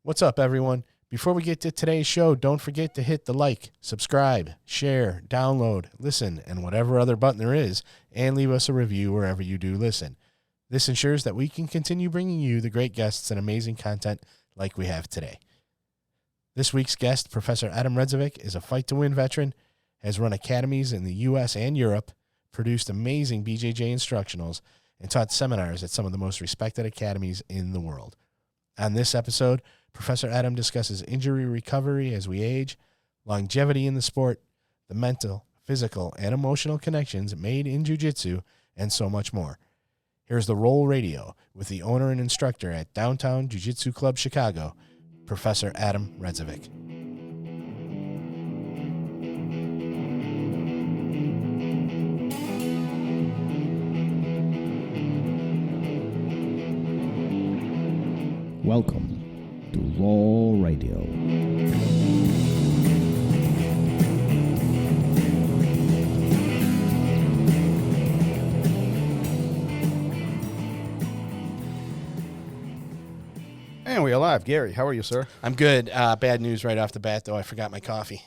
What's up, everyone? Before we get to today's show, don't forget to hit the like, subscribe, share, download, listen, and whatever other button there is, and leave us a review wherever you do listen. This ensures that we can continue bringing you the great guests and amazing content like we have today. This week's guest, Professor Adem Redzovic, is a Fight to Win veteran, has run academies in the U.S. and Europe, produced amazing BJJ instructionals, and taught seminars at some of the most respected academies in the world. On this episode, Professor Adem discusses injury recovery as we age, longevity in the sport, the mental, physical, and emotional connections made in jiu-jitsu, and so much more. Here's the RŌL Radio with the owner and instructor at Downtown Jiu Jitsu Club, Chicago, Professor Adem Redzovic. Welcome to RŌL Radio. And we're alive. Gary, how are you, sir? I'm good. Bad news right off the bat, though. I forgot my coffee.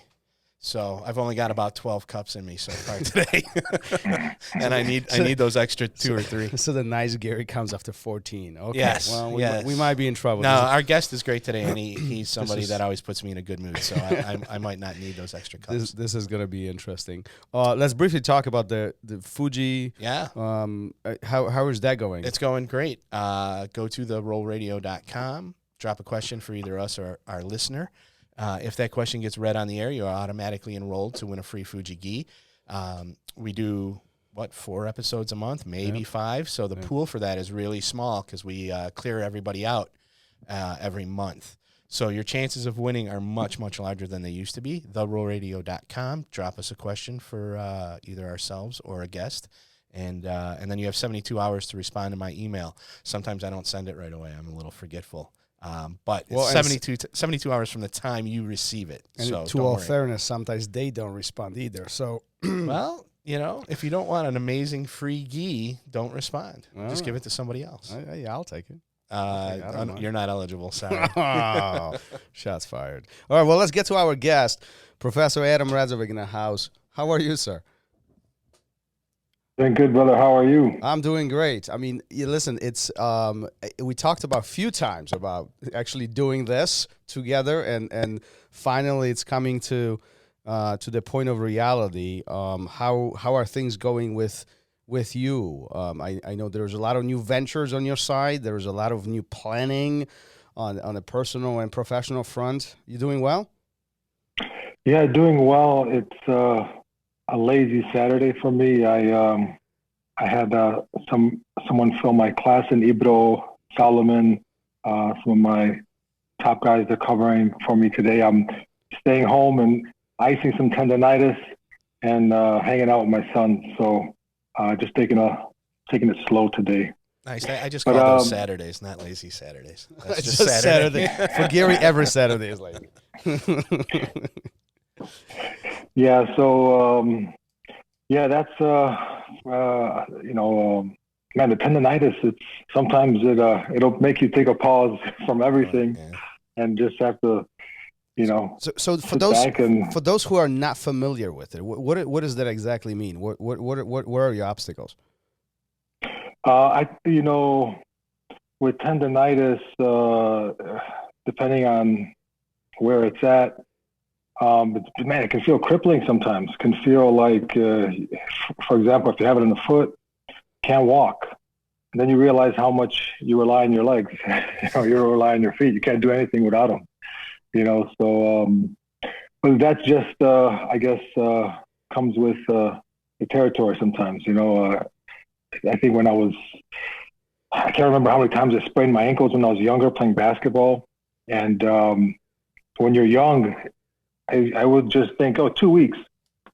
So I've only got about 12 cups in me so far today. And I need those extra two or three. So the nice Gary comes after 14. Okay. Yes. Well, yes. We might be in trouble. No, our guest is great today, and he's somebody that always puts me in a good mood. So I might not need those extra cups. This is going to be interesting. Let's briefly talk about the Fuji. Yeah. How is that going? It's going great. Go to the RŌLRadio.com. Drop a question for either us or our listener. If that question gets read on the air, you're automatically enrolled to win a free Fuji gi. We do, 4 episodes a month, maybe 5. So the pool for that is really small because we clear everybody out every month. So your chances of winning are much, much larger than they used to be. TheRŌLRadio.com. Drop us a question for either ourselves or a guest. And then you have 72 hours to respond to my email. Sometimes I don't send it right away. I'm a little forgetful. But it's 72 hours from the time you receive it. And so to all fairness, sometimes they don't respond either. So, well, if you don't want an amazing free gi, don't respond. Just give it to somebody else. I'll take it. You're not eligible. Sorry. Shots fired. All right. Well, let's get to our guest, Professor Adem Redzovic in the house. How are you, sir? Doing good, brother. How are you? I'm doing great. I mean, listen, it's we talked about a few times about actually doing this together, and finally it's coming to the point of reality. How are things going with you? I know there's a lot of new ventures on your side. There's a lot of new planning on a personal and professional front. You doing well? Yeah, doing well. It's a lazy Saturday for me. I had someone film my class in Ibro, Solomon. Some of my top guys are covering for me today. I'm staying home and icing some tendonitis and hanging out with my son. So just taking it slow today. Nice. I just call those Saturdays, not lazy Saturdays. That's just Saturday. For Gary, every Saturday is lazy. Yeah, so that's man, the tendonitis. It's sometimes it'll make you take a pause from everything, and just have to, So for those who are not familiar with it, what does that exactly mean? What are your obstacles? With tendonitis, depending on where it's at. It can feel crippling sometimes. It can feel like, for example, if you have it in the foot, can't walk. And then you realize how much you rely on your legs. You rely on your feet. You can't do anything without them. But that's just, I guess, comes with the territory sometimes. I think when I can't remember how many times I sprained my ankles when I was younger playing basketball. And when you're young, I would just think, 2 weeks.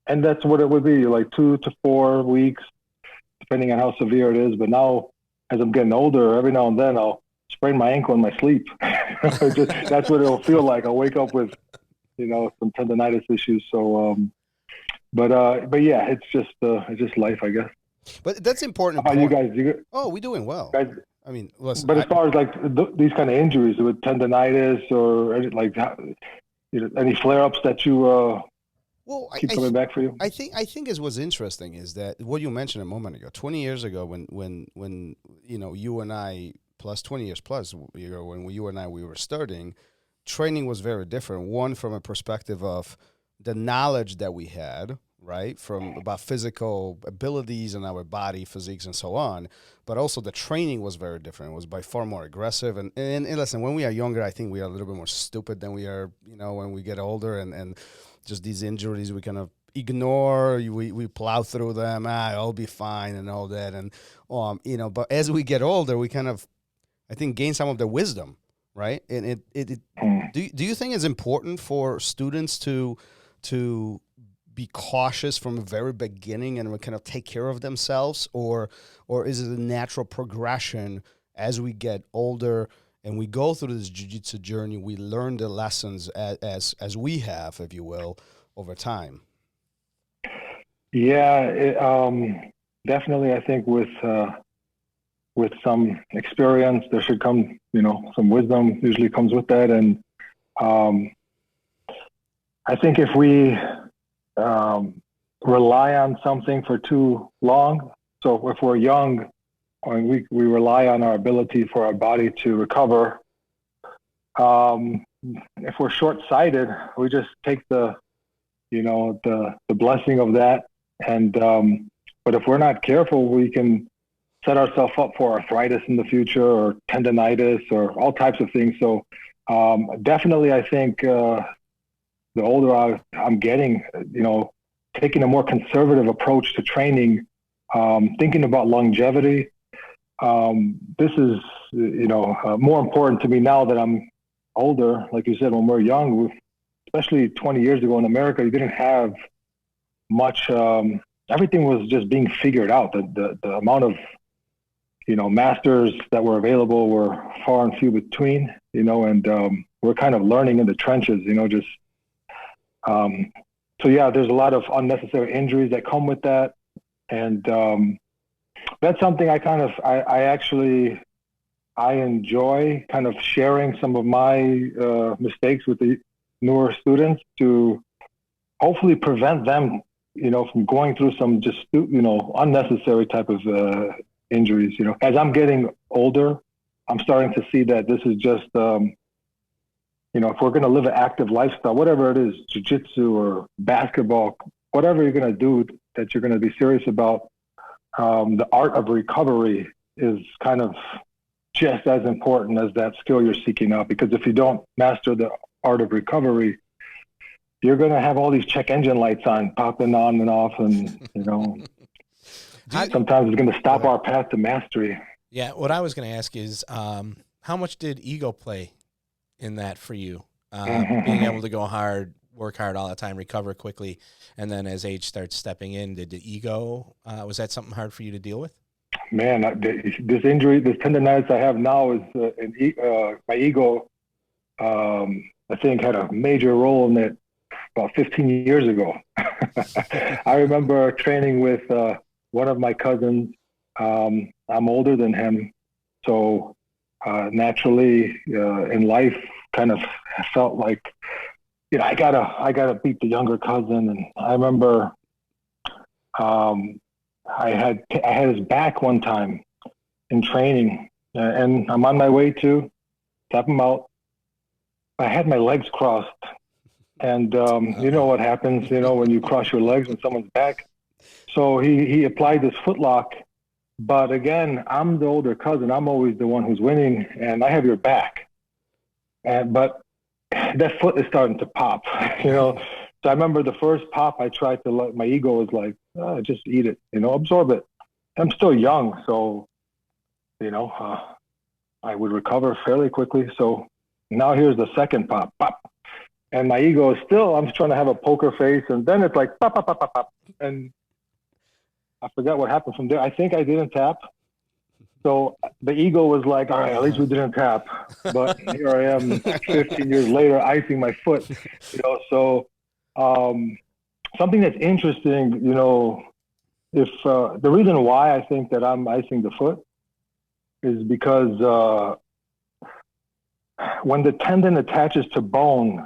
And that's what it would be, like 2 to 4 weeks, depending on how severe it is. But now, as I'm getting older, every now and then I'll sprain my ankle in my sleep. That's what it'll feel like. I'll wake up with, some tendonitis issues. So, but yeah, it's just life, I guess. But that's important. How about you guys? Oh, we're doing well. Guys, I mean, listen. But as far as like these kind of injuries with tendonitis or like any flare-ups that you keep coming back for you? I think is what's interesting is that what you mentioned a moment ago, 20 years ago, when you and I, plus 20 years plus, when you and I we were starting, training was very different. One, from a perspective of the knowledge that we had, right, from about physical abilities and our body physiques and so on, but also the training was very different. It was by far more aggressive. And listen, when we are younger, I think we are a little bit more stupid than we are, when we get older, and just these injuries we kind of ignore. We plow through them. I'll be fine and all that. And but as we get older, we kind of, I think, gain some of the wisdom, right? And do you think it's important for students to be cautious from the very beginning and kind of take care of themselves, or is it a natural progression as we get older and we go through this jiu-jitsu journey, we learn the lessons as we have, if you will, over time? Yeah, definitely. I think with some experience, there should come, some wisdom usually comes with that. And I think if we rely on something for too long, so if we're young, we rely on our ability for our body to recover. If we're short-sighted, we just take the blessing of that. And but if we're not careful, we can set ourselves up for arthritis in the future, or tendonitis, or all types of things. So definitely, I think the older I'm getting, taking a more conservative approach to training, thinking about longevity. This is, more important to me now that I'm older. Like you said, when we're young, especially 20 years ago in America, you didn't have much. Everything was just being figured out. The amount of, masters that were available were far and few between, and we're kind of learning in the trenches, just. So yeah, there's a lot of unnecessary injuries that come with that. And that's something I enjoy kind of sharing some of my mistakes with the newer students to hopefully prevent them, from going through some just, unnecessary type of injuries. As I'm getting older, I'm starting to see that this is just, if we're going to live an active lifestyle, whatever it is, jiu-jitsu or basketball, whatever you're going to do that you're going to be serious about, the art of recovery is kind of just as important as that skill you're seeking out. Because if you don't master the art of recovery, you're going to have all these check engine lights popping on and off, and sometimes it's going to stop our path to mastery. Yeah, what I was going to ask is, how much did ego play in that for you? Being able to go hard, work hard all the time, recover quickly, and then as age starts stepping in, did the ego, was that something hard for you to deal with? Man, this injury, this tendonitis I have now is my ego, I think, had a major role in it about 15 years ago. I remember training with one of my cousins. I'm older than him, so naturally in life, kind of felt like, I gotta beat the younger cousin. And I remember I had his back one time in training, and I'm on my way to tap him out. I had my legs crossed, and you know what happens, when you cross your legs on someone's back. So he applied this footlock, but again, I'm the older cousin. I'm always the one who's winning, and I have your back. But that foot is starting to pop, So I remember the first pop I tried to my ego was like, just eat it, absorb it. I'm still young, so, I would recover fairly quickly. So now here's the second pop, pop. And my ego is still, I'm trying to have a poker face, and then it's like, pop, pop, pop, pop, pop. And I forgot what happened from there. I think I didn't tap. So the ego was like, all right, at least we didn't tap. But here I am 15 years later, icing my foot. So something that's interesting, if the reason why I think that I'm icing the foot is because when the tendon attaches to bone,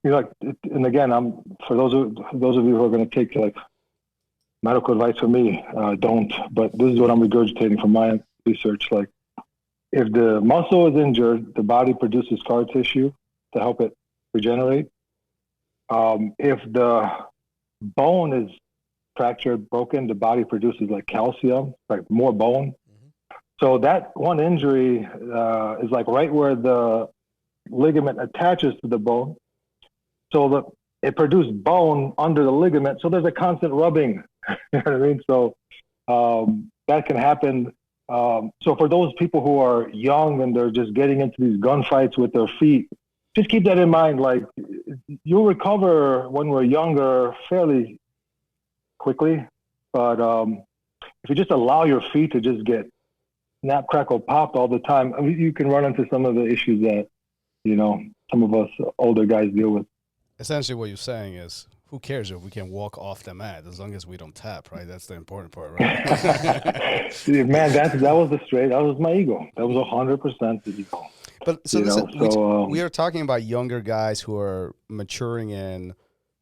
and again, for those of you who are going to take like medical advice from me, don't. But this is what I'm regurgitating from my research. Like, if the muscle is injured, the body produces scar tissue to help it regenerate. If the bone is fractured, broken, the body produces like calcium, like more bone. So that one injury is like right where the ligament attaches to the bone. So it produced bone under the ligament. So there's a constant rubbing. You know what I mean? So that can happen. So for those people who are young and they're just getting into these gunfights with their feet, just keep that in mind. Like, you'll recover when we're younger fairly quickly. But if you just allow your feet to just get snap, crackle, popped all the time, I mean, you can run into some of the issues that, some of us older guys deal with. Essentially what you're saying is, who cares if we can walk off the mat as long as we don't tap, right? That's the important part, right? Man, that was my ego. That was 100% the ego. But so listen, we are talking about younger guys who are maturing in,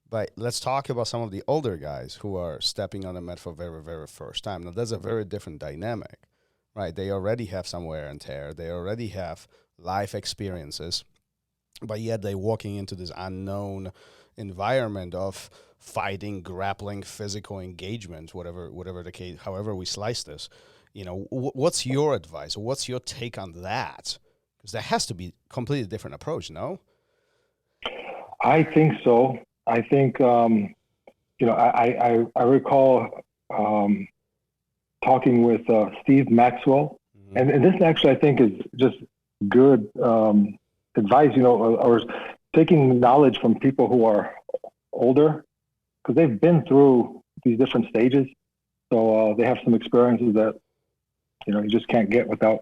but let's talk about some of the older guys who are stepping on the mat for very, very first time. Now, that's a very different dynamic, right? They already have some wear and tear. They already have life experiences, but yet they're walking into this unknown environment of fighting, grappling, physical engagement, whatever the case, however we slice this. What's your advice? What's your take on that? Because there has to be a completely different approach, no? I think so. I think, I recall talking with Steve Maxwell, and this actually I think is just good advice, or taking knowledge from people who are older, because they've been through these different stages. So they have some experiences that, you just can't get without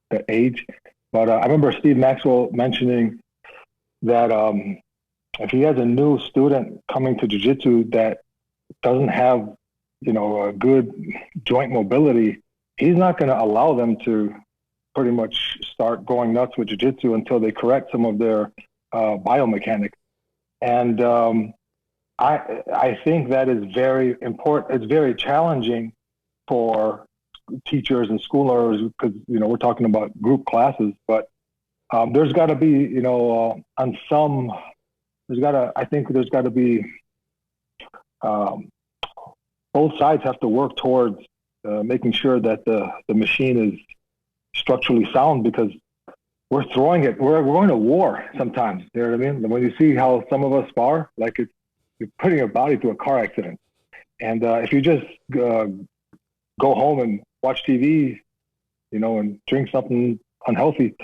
the age. But I remember Steve Maxwell mentioning that if he has a new student coming to jiu-jitsu that doesn't have, a good joint mobility, he's not going to allow them to pretty much start going nuts with jiu-jitsu until they correct some of their biomechanics. And I think that is very important. It's very challenging for teachers and schoolers because, we're talking about group classes, but there's got to be, I think there's got to be, both sides have to work towards making sure that the machine is structurally sound, because we're throwing it. We're going to war sometimes. You know what I mean? When you see how some of us spar, like you're putting your body through a car accident. And if you just go home and watch TV, and drink something unhealthy,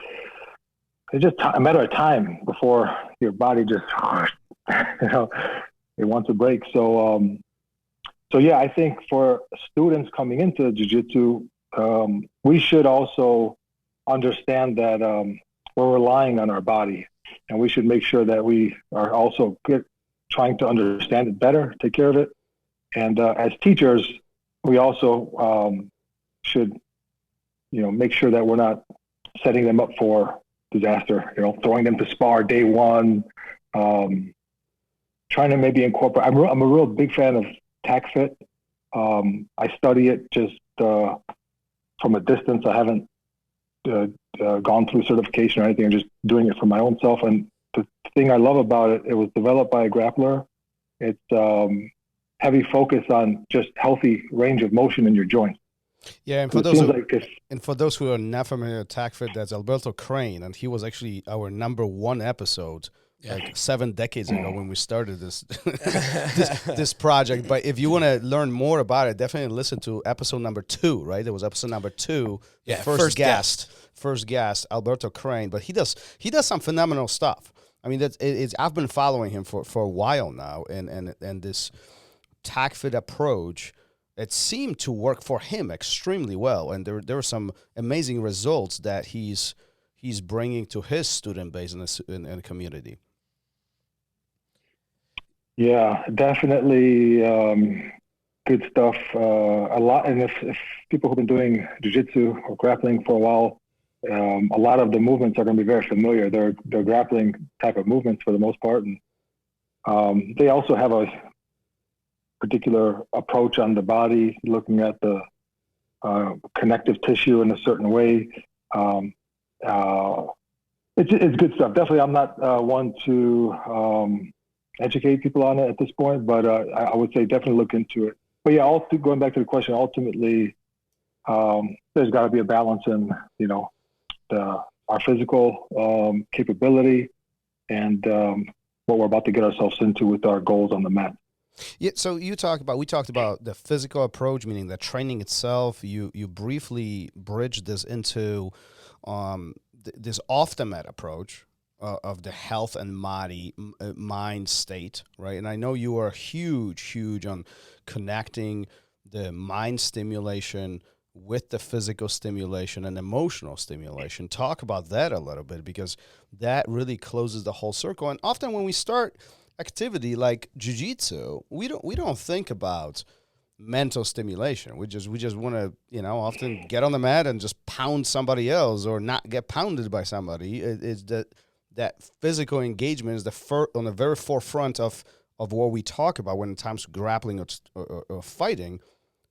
it's just a matter of time before your body just, it wants a break. So yeah, I think for students coming into jiu-jitsu, we should also understand that we're relying on our body, and we should make sure that we are also trying to understand it better, take care of it. And as teachers, we also should, make sure that we're not setting them up for disaster, throwing them to spar day one, trying to maybe incorporate. I'm a real big fan of TAC-FIT. I study it just from a distance. I haven't gone through certification or anything. I'm just doing it for my own self. And the thing I love about it, it was developed by a grappler. It's heavy focus on just healthy range of motion in your joints. Yeah, and for those who are not familiar with TAC-FIT, that's Alberto Crane, and he was actually our #1 episode. Yeah. Like 7 decades ago when we started this this project. But if you want to learn more about it, definitely listen to episode #2, right? There was episode #2. Yeah, first guest, Alberto Crane. But he does some phenomenal stuff. I mean, I've been following him for a while now, and this TAC-FIT approach, it seemed to work for him extremely well, and there were some amazing results that he's bringing to his student base in the community. Yeah, definitely. good stuff. A lot, and if people who've been doing jiu-jitsu or grappling for a while, a lot of the movements are going to be very familiar. They're grappling type of movements for the most part, and they also have a particular approach on the body, looking at the connective tissue in a certain way. It's good stuff. Definitely, I'm not one to educate people on it at this point, but I would say definitely look into it. But yeah, going back to the question, ultimately, there's got to be a balance in, our physical capability and what we're about to get ourselves into with our goals on the mat. Yeah, so we talked about the physical approach, meaning the training itself. You briefly bridged this into this off the mat approach of the health and mind state, right? And I know you are huge on connecting the mind stimulation with the physical stimulation and emotional stimulation. Talk about that a little bit, because that really closes the whole circle. And often when we start activity like jiu-jitsu, we don't think about mental stimulation. We just want to, often get on the mat and just pound somebody else or not get pounded by somebody. It's that physical engagement is on the very forefront of what we talk about when it comes to grappling or fighting.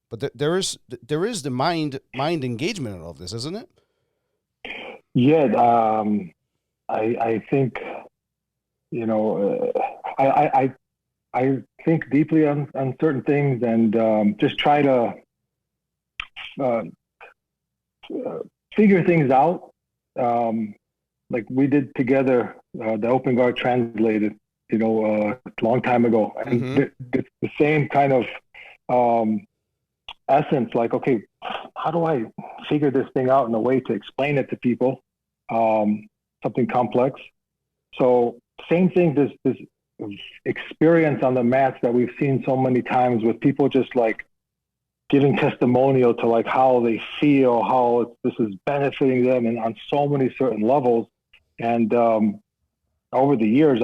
But there is the mind engagement in all of this, isn't it? Yeah, I think, I think deeply on certain things and just try to figure things out. Like we did together, the Open Guard Translated, a long time ago. And it's the same kind of essence, like, okay, how do I figure this thing out in a way to explain it to people, something complex. So same thing, this experience on the mats that we've seen so many times with people just like giving testimonial to like how they feel, how this is benefiting them and on so many certain levels. And over the years,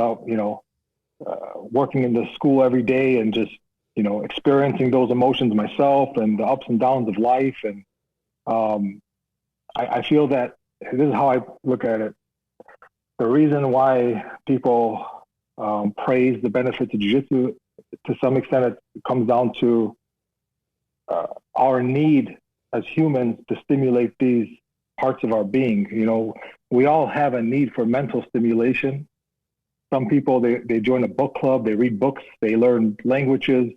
working in the school every day and just, experiencing those emotions myself and the ups and downs of life. And I feel that this is how I look at it. The reason why people praise the benefits of jiu-jitsu, to some extent, it comes down to our need as humans to stimulate these parts of our being. We all have a need for mental stimulation. Some people, they join a book club, they read books, they learn languages.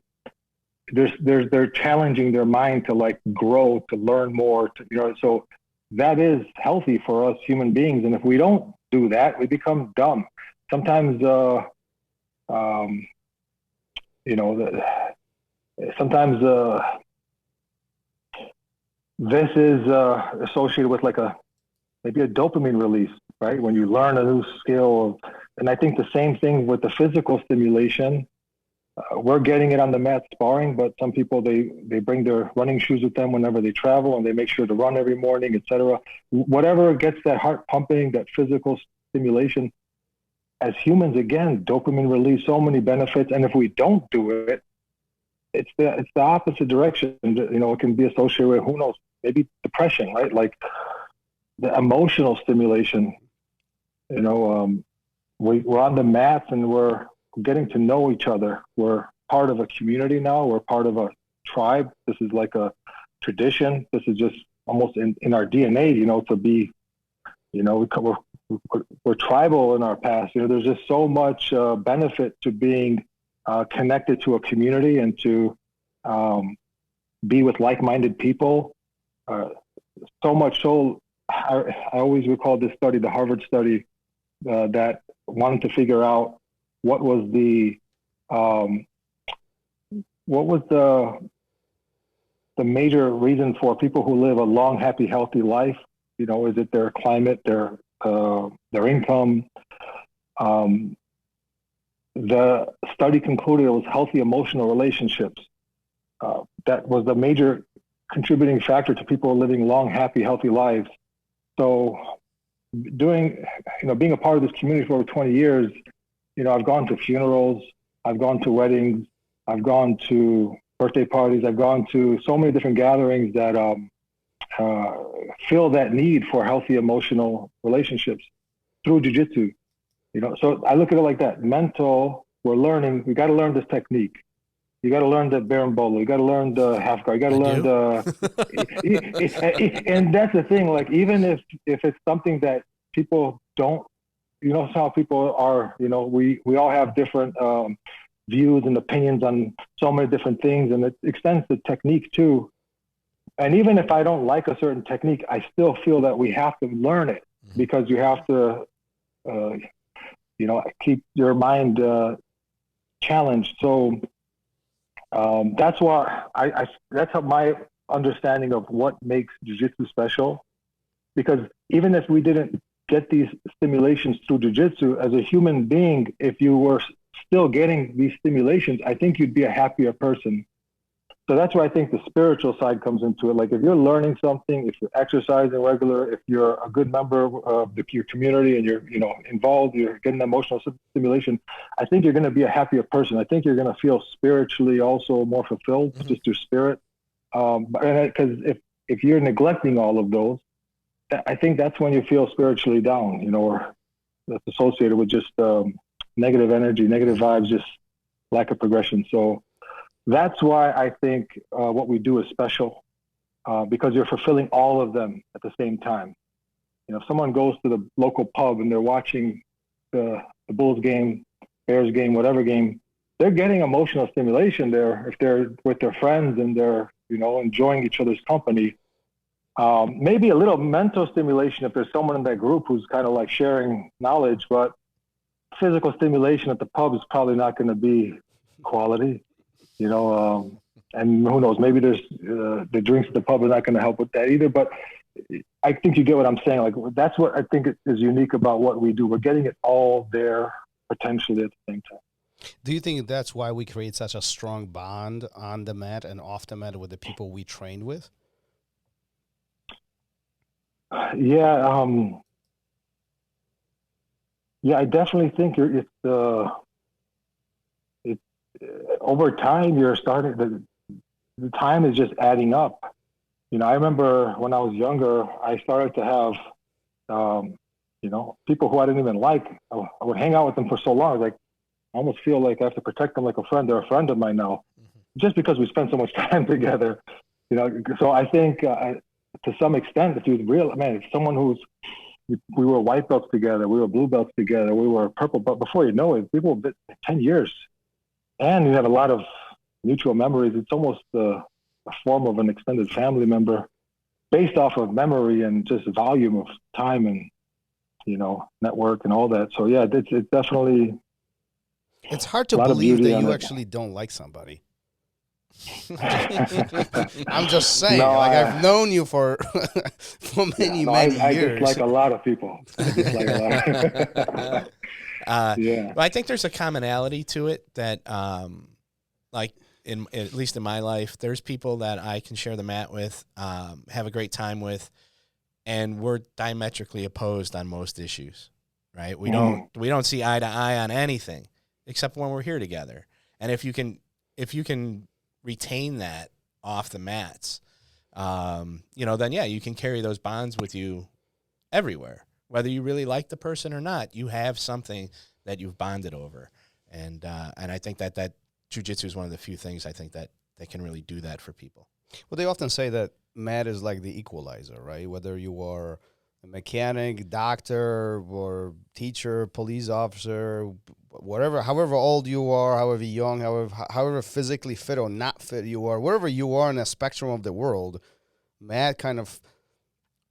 They're challenging their mind to like grow, to learn more, so that is healthy for us human beings. And if we don't do that, we become dumb. Sometimes, this is associated with like maybe a dopamine release, right? When you learn a new skill. And I think the same thing with the physical stimulation. We're getting it on the mat sparring, but some people, they bring their running shoes with them whenever they travel, and they make sure to run every morning, etc. Whatever gets that heart pumping, that physical stimulation. As humans, again, dopamine release, so many benefits. And if we don't do it, it's the opposite direction. It can be associated with, who knows, maybe depression, right? Like the emotional stimulation. We're on the mats and we're getting to know each other. We're part of a community now. We're part of a tribe. This is like a tradition. This is just almost in our DNA, to be, we're tribal in our past. There's just so much benefit to being connected to a community and to be with like-minded people. So much so, I always recall this study, the Harvard study, that wanted to figure out what was the major reason for people who live a long, happy, healthy life. Is it their climate, their income? The study concluded it was healthy emotional relationships. That was the major contributing factor to people living long, happy, healthy lives. So being a part of this community for over 20 years, I've gone to funerals, I've gone to weddings, I've gone to birthday parties. I've gone to so many different gatherings that feel that need for healthy emotional relationships through jiu-jitsu. So I look at it like that. Mental, we're learning. We got to learn this technique. You got to learn the berimbolo. You got to learn the half guard. You got to learn and that's the thing. Like, even if it's something that people don't, how people are. We all have different views and opinions on so many different things, and it extends the technique too. And even if I don't like a certain technique, I still feel that we have to learn it, because you have to, keep your mind challenged. So that's why that's my understanding of what makes jiu-jitsu special. Because even if we didn't get these stimulations through jiu-jitsu, as a human being, if you were still getting these stimulations, I think you'd be a happier person. So that's where I think the spiritual side comes into it. Like, if you're learning something, if you're exercising regular, if you're a good member of your community and you're, involved, you're getting emotional stimulation, I think you're going to be a happier person. I think you're going to feel spiritually also more fulfilled, just your spirit. Because if you're neglecting all of those, I think that's when you feel spiritually down, or that's associated with just negative energy, negative vibes, just lack of progression. So that's why I think what we do is special, because you're fulfilling all of them at the same time. If someone goes to the local pub and they're watching the Bulls game, Bears game, whatever game, they're getting emotional stimulation there if they're with their friends and they're, enjoying each other's company. Maybe a little mental stimulation if there's someone in that group who's kind of like sharing knowledge, but physical stimulation at the pub is probably not going to be quality. And who knows, maybe there's the drinks at the pub are not going to help with that either. But I think you get what I'm saying. Like, that's what I think is unique about what we do. We're getting it all there potentially at the same time. Do you think that's why we create such a strong bond on the mat and off the mat with the people we train with? Yeah. I definitely think it's over time, you're starting, the time is just adding up. I remember when I was younger, I started to have, people who I didn't even like. I would hang out with them for so long. Like, I almost feel like I have to protect them like a friend. They're a friend of mine now, just because we spend so much time together. So I think to some extent, if you if someone we were white belts together, we were blue belts together, we were purple belt. Before you know it, people 10 years. And you have a lot of mutual memories. It's almost a form of an extended family member based off of memory and just volume of time and, network and all that. So, yeah, it's definitely... It's hard to believe that you actually don't like somebody. I'm just saying. No, I've known you for many years. I just like a lot of people. Well, I think there's a commonality to it that, at least in my life, there's people that I can share the mat with, have a great time with, and we're diametrically opposed on most issues, right? We don't see eye to eye on anything except when we're here together. And if you can retain that off the mats, then yeah, you can carry those bonds with you everywhere. Whether you really like the person or not, you have something that you've bonded over. And I think that jiu-jitsu is one of the few things I think that can really do that for people. Well, they often say that mat is like the equalizer, right? Whether you are a mechanic, doctor, or teacher, police officer, whatever, however old you are, however young, however physically fit or not fit you are, wherever you are in a spectrum of the world, mat kind of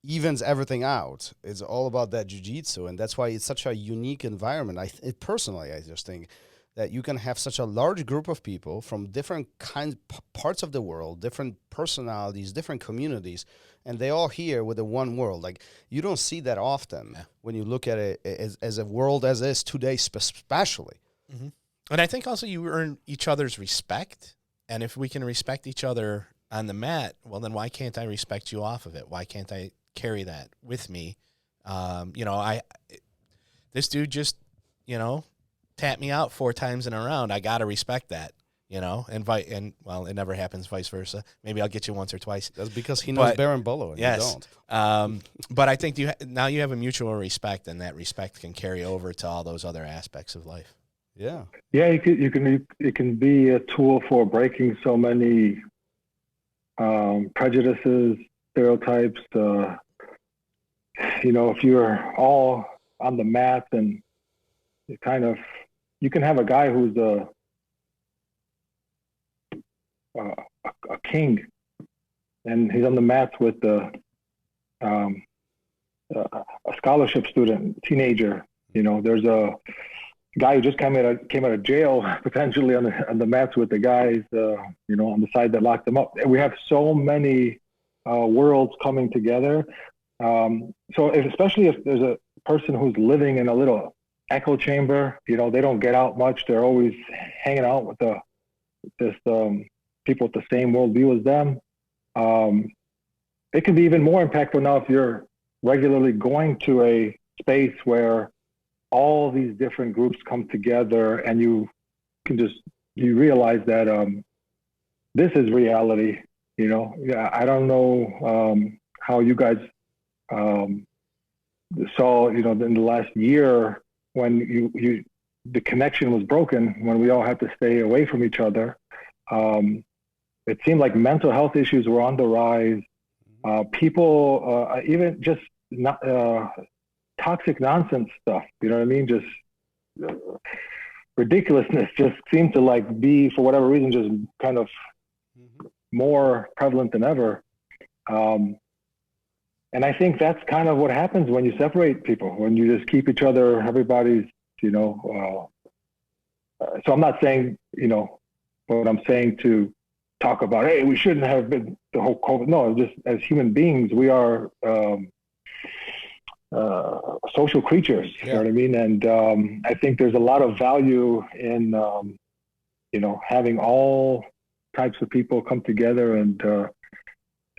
evens everything out. It's all about that jiu-jitsu, and that's why it's such a unique environment. Personally, I just think that you can have such a large group of people from different parts of the world, different personalities, different communities, and they all here with the one world. Like, you don't see that often when you look at it as a world as is today, especially. Mm-hmm. And I think also you earn each other's respect, and if we can respect each other on the mat, well, then why can't I respect you off of it? Why can't I carry that with me? This dude just, tapped me out 4 times in a round. I got to respect that. and it never happens vice versa. Maybe I'll get you once or twice. That's because he knows Baron Bolo and yes, you don't. But I think now you have a mutual respect, and that respect can carry over to all those other aspects of life. Yeah. Yeah, it can be a tool for breaking so many prejudices, stereotypes. If you're all on the mat, and you can have a guy who's a king, and he's on the mats with a scholarship student, teenager. There's a guy who just came out of jail, potentially on the mats with the guys, on the side that locked them up. We have so many worlds coming together. Especially if there's a person who's living in a little echo chamber, they don't get out much. They're always hanging out with people with the same worldview as them. It can be even more impactful now if you're regularly going to a space where all these different groups come together, and you realize that this is reality. I don't know how you guys saw, in the last year when the connection was broken, when we all had to stay away from each other. It seemed like mental health issues were on the rise. People, even just not, toxic nonsense stuff, you know what I mean? Just ridiculousness just seemed to be, for whatever reason, just kind of more prevalent than ever. And I think that's kind of what happens when you separate people, when you just keep everybody's, so I'm not saying, what I'm saying to talk about, hey, we shouldn't have been the whole COVID. No, just as human beings, we are social creatures, you know what I mean? And I think there's a lot of value in, having all types of people come together, and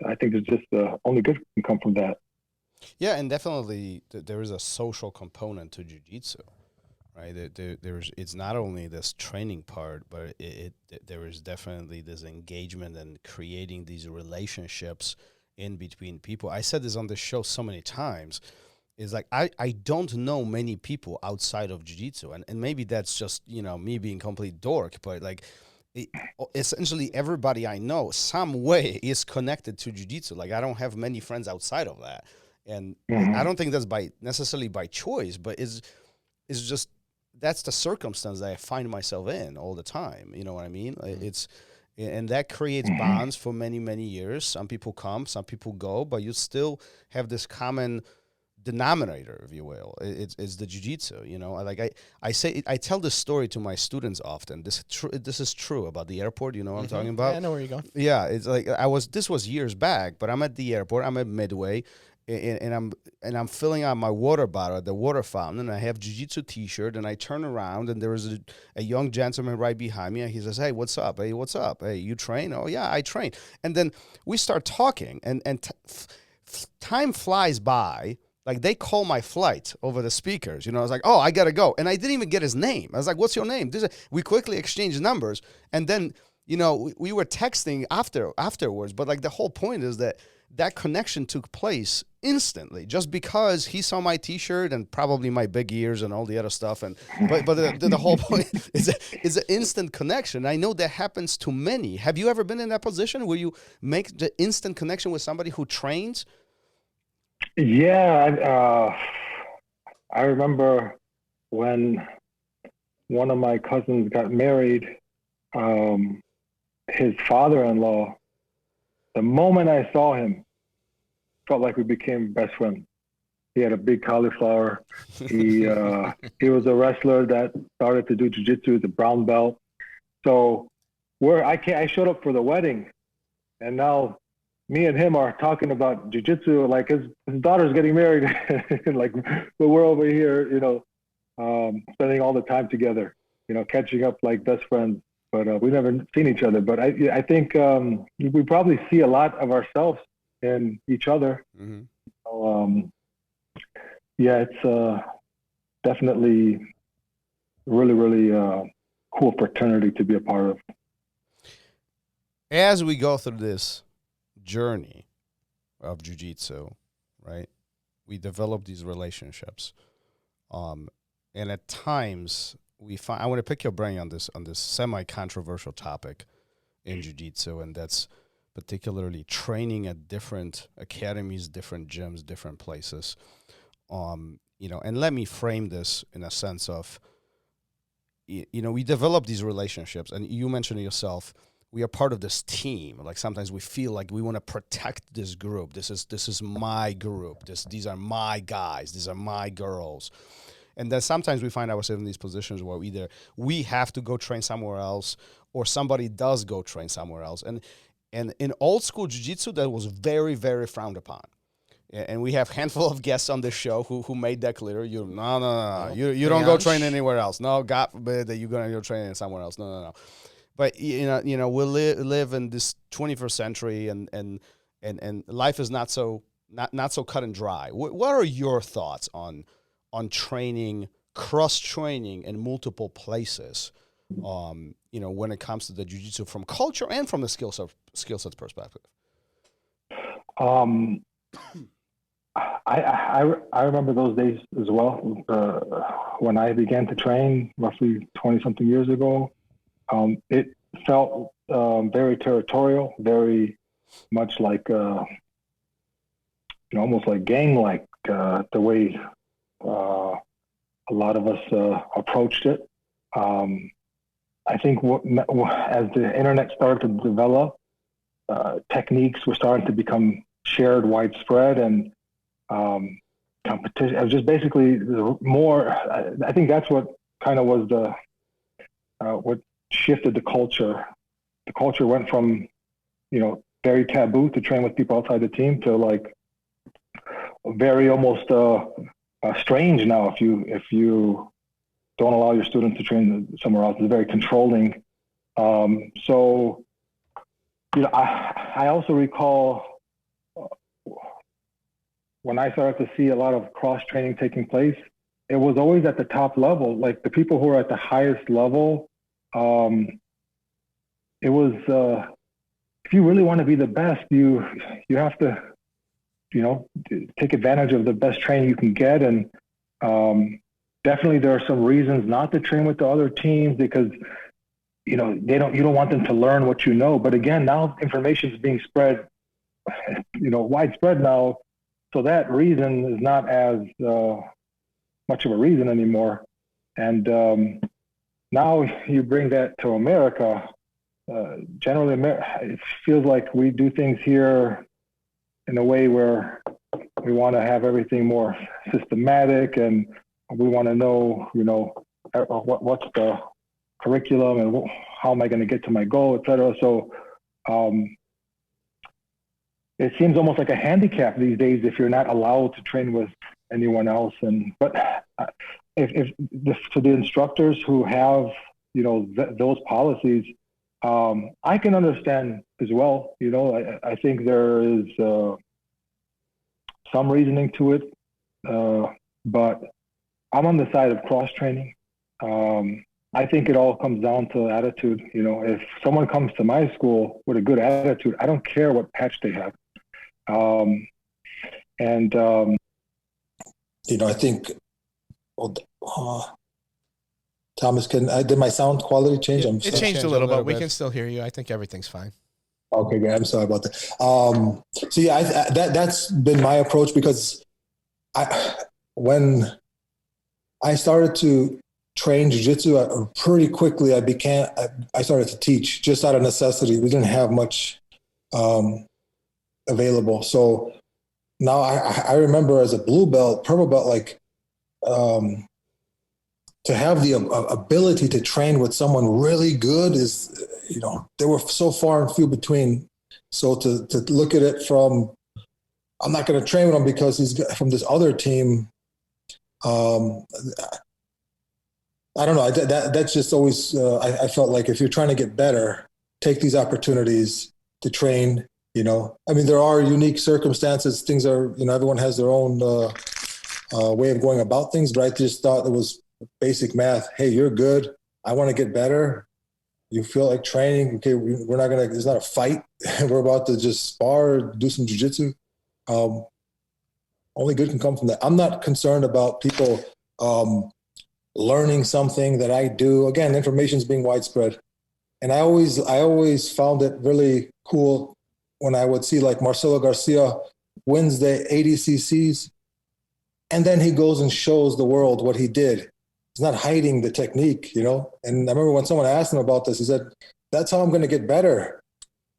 I think there's just only good can come from that. Yeah, and definitely there is a social component to jiu-jitsu, right? It's not only this training part, but there is definitely this engagement and creating these relationships in between people. I said this on the show so many times. Is I don't know many people outside of jiu-jitsu, and maybe that's just me being complete dork, but essentially everybody I know some way is connected to jiu-jitsu. I don't have many friends outside of that, and I don't think that's necessarily by choice, but it's just that's the circumstance that I find myself in all the time. You know what I mean? And that creates bonds for many, many years. Some people come, some people go, but you still have this common denominator, if you will. It's the jiu-jitsu. I tell this story to my students often. This is true about the airport. You know what I'm talking about? Yeah, I know where you're going. Yeah, it's this was years back, but I'm at the airport. I'm at Midway, and I'm filling out my water bottle at the water fountain, and I have jiu-jitsu t-shirt, and I turn around, and there was a young gentleman right behind me, and he says, "Hey, what's up? Hey, what's up? Hey, you train?" "Oh yeah, I train." And then we start talking, and time flies by. They call my flight over the speakers. I was like, "Oh, I got to go." And I didn't even get his name. I was like, "What's your name?" We quickly exchanged numbers. And then, we were texting afterwards. But the whole point is that connection took place instantly just because he saw my T-shirt and probably my big ears and all the other stuff. But the whole point is an instant connection. I know that happens to many. Have you ever been in that position where you make the instant connection with somebody who trains? Yeah, I remember when one of my cousins got married, his father-in-law, the moment I saw him, felt like we became best friends. He had a big cauliflower. He was a wrestler that started to do jiu-jitsu, the brown belt. So I showed up for the wedding, and now me and him are talking about jiu-jitsu, his daughter's getting married, but we're over here, spending all the time together, catching up like best friends. But we've never seen each other. But I think we probably see a lot of ourselves in each other. Mm-hmm. So, it's definitely really, really cool fraternity to be a part of. as we go through this journey of jiu-jitsu, right, we develop these relationships. And at times we find, I want to pick your brain on this semi-controversial topic in jiu-jitsu, and that's particularly training at different academies, different gyms, different places. And let me frame this in a sense of, we develop these relationships, and you mentioned it yourself, we are part of this team. Like sometimes we feel like we want to protect this group. This is my group. These are my guys. These are my girls. And then sometimes we find ourselves in these positions where either we have to go train somewhere else or somebody does go train somewhere else. And in old school jiu-jitsu, that was very, very frowned upon. And we have a handful of guests on this show who made that clear. You don't go train anywhere else. No, God forbid that you're going to go train somewhere else. No. But we live in this 21st century, and life is not so cut and dry. What are your thoughts on training, cross training in multiple places? When it comes to the jiu-jitsu from culture and from the skill sets perspective. I remember those days as well. When I began to train roughly 20 something years ago, it felt very territorial, very much like, almost like gang-like, the way a lot of us approached it. I think as the internet started to develop, techniques were starting to become shared widespread, and competition. It was just basically more. I think that's what kind of was what shifted the culture. The culture went from, very taboo to train with people outside the team to like very almost strange now if you don't allow your students to train somewhere else. It's very controlling. So I also recall when I started to see a lot of cross training taking place, it was always at the top level. Like the people who are at the highest level, it was, if you really want to be the best, you have to, take advantage of the best training you can get. And definitely there are some reasons not to train with the other teams because, you don't want them to learn what you know. But again, now information is being spread, widespread now. So that reason is not as much of a reason anymore. And now you bring that to America. Generally, it feels like we do things here in a way where we want to have everything more systematic, and we want to know, what's the curriculum and how am I going to get to my goal, et cetera. So it seems almost like a handicap these days if you're not allowed to train with anyone else. But if to the instructors who have, those policies, I can understand as well. I think there is some reasoning to it, but I'm on the side of cross training. I think it all comes down to attitude. If someone comes to my school with a good attitude, I don't care what patch they have. I think, Thomas, did my sound quality change? It changed a little, but we can still hear you. I think everything's fine. Okay, good. I'm sorry about that. So yeah, that's been my approach because when I started to train jiu-jitsu, pretty quickly I started to teach just out of necessity. We didn't have much available. So now I remember as a blue belt, purple belt, to have the ability to train with someone really good is, they were so far and few between. So to look at it from, I'm not going to train with him because he's from this other team. I don't know. That's just always, I felt like if you're trying to get better, take these opportunities to train. There are unique circumstances. Things are, everyone has their own way of going about things. But I just thought it was basic math. Hey, you're good. I want to get better. You feel like training. Okay, we're not gonna. It's not a fight. We're about to just spar, do some jiu-jitsu. Only good can come from that. I'm not concerned about people learning something that I do. Again, information is being widespread, and I always found it really cool when I would see like Marcelo Garcia wins the ADCCs, and then he goes and shows the world what he did. He's not hiding the technique, you know? And I remember when someone asked him about this, he said, that's how I'm going to get better.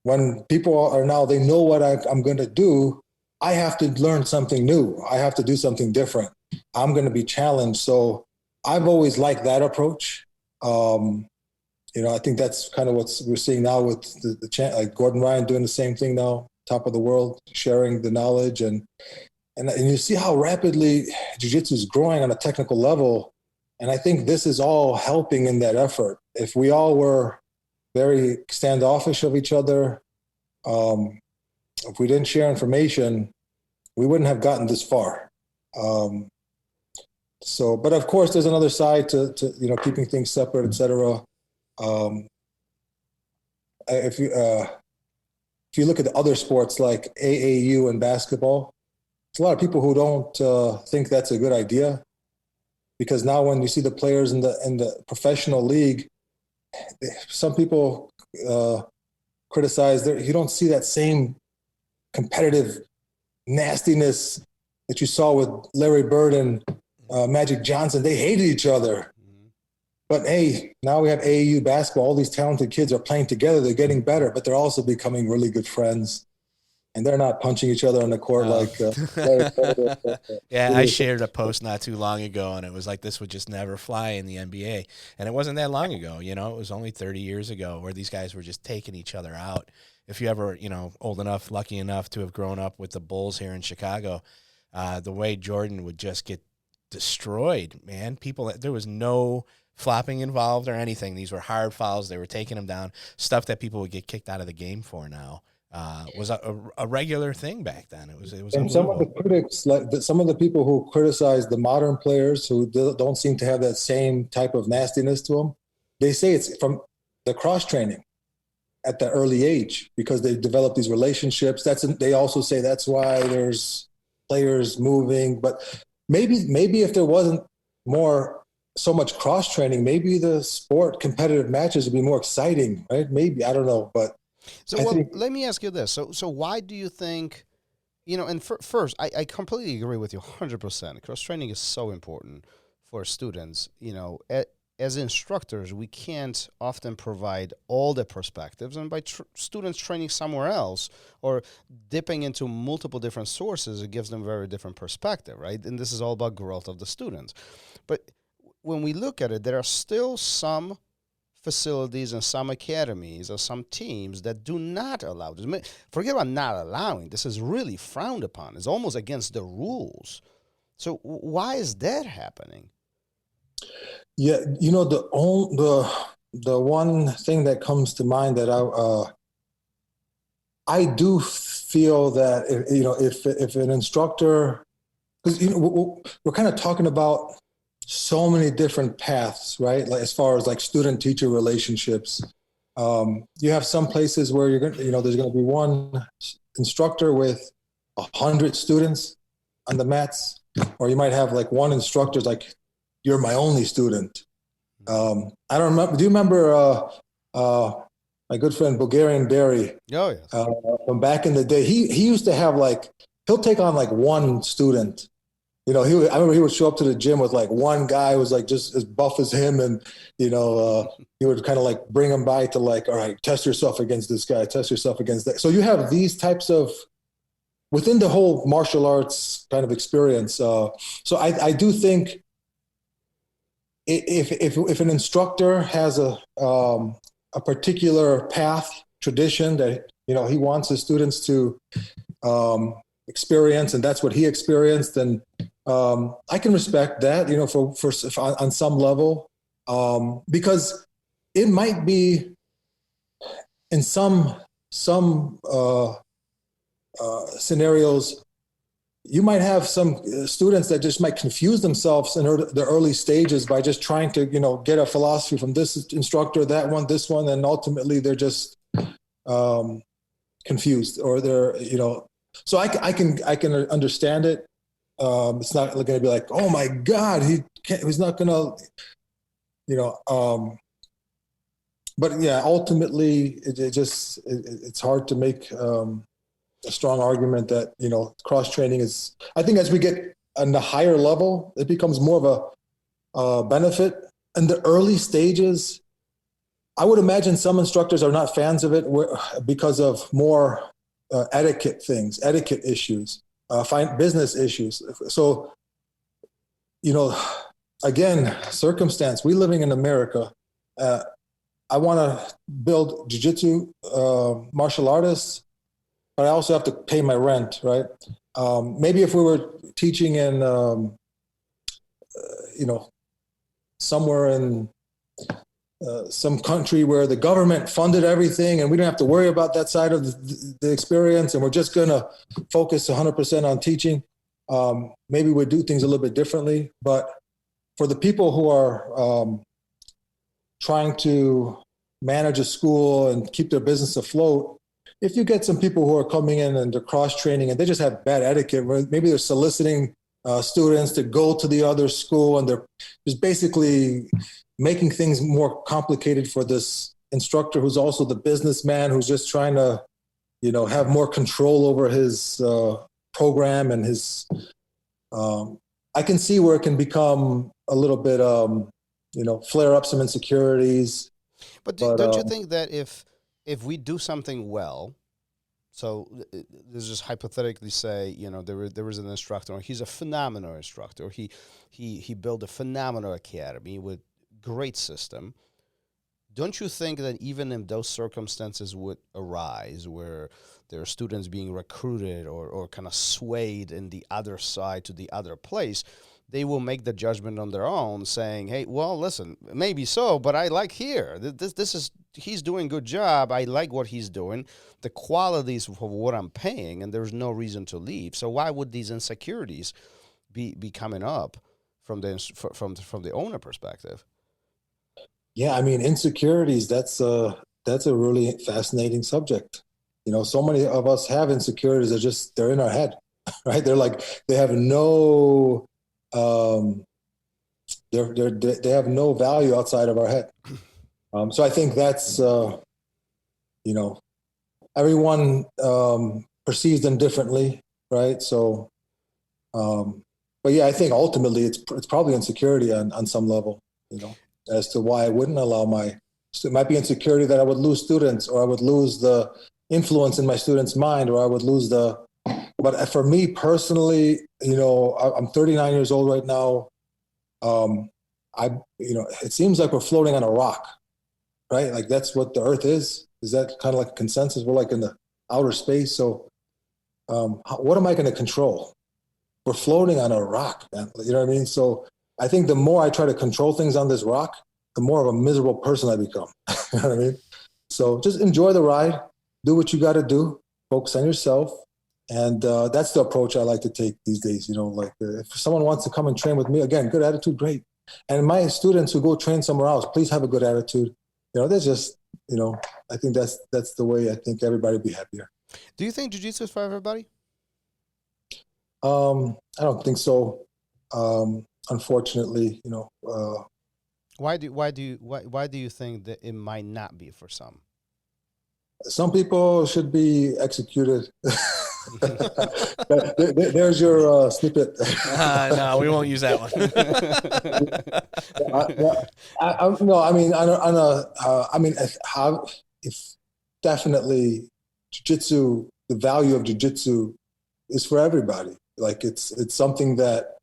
When people are now, they know what I'm going to do. I have to learn something new. I have to do something different. I'm going to be challenged. So I've always liked that approach. I think that's kind of what we're seeing now with like Gordon Ryan doing the same thing now, top of the world, sharing the knowledge. And you see how rapidly jiu-jitsu is growing on a technical level. And I think this is all helping in that effort. If we all were very standoffish of each other, if we didn't share information, we wouldn't have gotten this far. But of course, there's another side to keeping things separate, et cetera. If you look at the other sports like AAU and basketball, there's a lot of people who don't think that's a good idea. Because now when you see the players in the professional league, some people criticize that you don't see that same competitive nastiness that you saw with Larry Bird and Magic Johnson. They hated each other. But hey, now we have AAU basketball. All these talented kids are playing together. They're getting better, but they're also becoming really good friends. And they're not punching each other on the court like. Yeah, I shared a post not too long ago, and it was like this would just never fly in the NBA. And it wasn't that long ago, it was only 30 years ago where these guys were just taking each other out. If you ever, old enough, lucky enough to have grown up with the Bulls here in Chicago, the way Jordan would just get destroyed, man. There was no flopping involved or anything. These were hard fouls. They were taking him down, stuff that people would get kicked out of the game for now. Was a regular thing back then. It was. And some of the critics, some of the people who criticize the modern players who don't seem to have that same type of nastiness to them, they say it's from the cross training at the early age because they develop these relationships. They also say that's why there's players moving. But maybe if there wasn't so much cross training, maybe the sport competitive matches would be more exciting, right? Maybe, I don't know, but. So let me ask you this. So why do you think, and first, I completely agree with you 100%. Cross-training is so important for students. As instructors, we can't often provide all the perspectives. And by students training somewhere else or dipping into multiple different sources, it gives them a very different perspective, right? And this is all about growth of the students. But when we look at it, there are still some facilities and some academies or some teams that do not allow this. Forget about not allowing. This is really frowned upon. It's almost against the rules. So why is that happening? Yeah, the one thing that comes to mind that I do feel that if an instructor, because we're kind of talking about so many different paths, right? Like as far as like student-teacher relationships, you have some places where there's going to be one instructor with 100 students on the mats, or you might have like one instructor like, you're my only student. I don't remember. Do you remember my good friend Bulgarian Barry? Oh yes. From back in the day, he used to have he'll take on like one student. I remember he would show up to the gym with like one guy who was like just as buff as him. And, he would kind of like bring him by to like, all right, test yourself against this guy, test yourself against that. So you have these types of, within the whole martial arts kind of experience. So I do think if an instructor has a particular path, tradition that, he wants his students to experience, and that's what he experienced, and I can respect that, for on some level, because it might be in some scenarios you might have some students that just might confuse themselves in the early stages by just trying to, get a philosophy from this instructor, that one, this one, and ultimately they're just confused, or they're, so I can understand it. It's not going to be like, oh my God, he's not going to, but yeah, ultimately it's hard to make a strong argument that, cross-training is, I think as we get on the higher level, it becomes more of a benefit. In the early stages, I would imagine some instructors are not fans of it because of more etiquette issues, business issues. So, again, circumstance, we living in America, I want to build jiu-jitsu martial artists, but I also have to pay my rent, right? Maybe if we were teaching in, somewhere in some country where the government funded everything and we don't have to worry about that side of the experience, and we're just going to focus 100% on teaching, maybe we'd do things a little bit differently. But for the people who are trying to manage a school and keep their business afloat, if you get some people who are coming in and they're cross-training and they just have bad etiquette, maybe they're soliciting students to go to the other school, and they're just basically making things more complicated for this instructor who's also the businessman, who's just trying to, have more control over his program and his, I can see where it can become a little bit, flare up some insecurities. But don't you think that if we do something well, so let's just hypothetically say, there was an instructor, he's a phenomenal instructor. He built a phenomenal academy with great system. Don't you think that even if those circumstances would arise where there are students being recruited or kind of swayed in the other side to the other place, they will make the judgment on their own, saying, hey, well, listen, maybe so, but I like here. He's doing a good job. I like what he's doing. The qualities of what I'm paying, and there's no reason to leave. So why would these insecurities be coming up from the owner perspective? Yeah, I mean, insecurities, that's a really fascinating subject. So many of us have insecurities. They're in our head, right? They're like, they have no, they have no value outside of our head. So I think that's, everyone perceives them differently, right? So, but yeah, I think ultimately it's probably insecurity on some level, as to why I wouldn't allow it might be insecurity that I would lose students, or I would lose the influence in my students' mind, or I would lose but for me personally, I'm 39 years old right now. It seems like we're floating on a rock, right? Like that's what the earth is. Is that kind of like a consensus? We're like in the outer space. So what am I going to control? We're floating on a rock, man. You know what I mean? So I think the more I try to control things on this rock, the more of a miserable person I become. You know what I mean? So just enjoy the ride, do what you got to do, focus on yourself. And that's the approach I like to take these days. If someone wants to come and train with me, again, good attitude, great. And my students who go train somewhere else, please have a good attitude. That's just, I think that's the way I think everybody would be happier. Do you think jiu-jitsu is for everybody? I don't think so. Unfortunately, Why do you think that it might not be for some? Some people should be executed. There's your snippet. No, we won't use that one. If definitely jiu-jitsu, the value of jiu-jitsu is for everybody. Like it's something that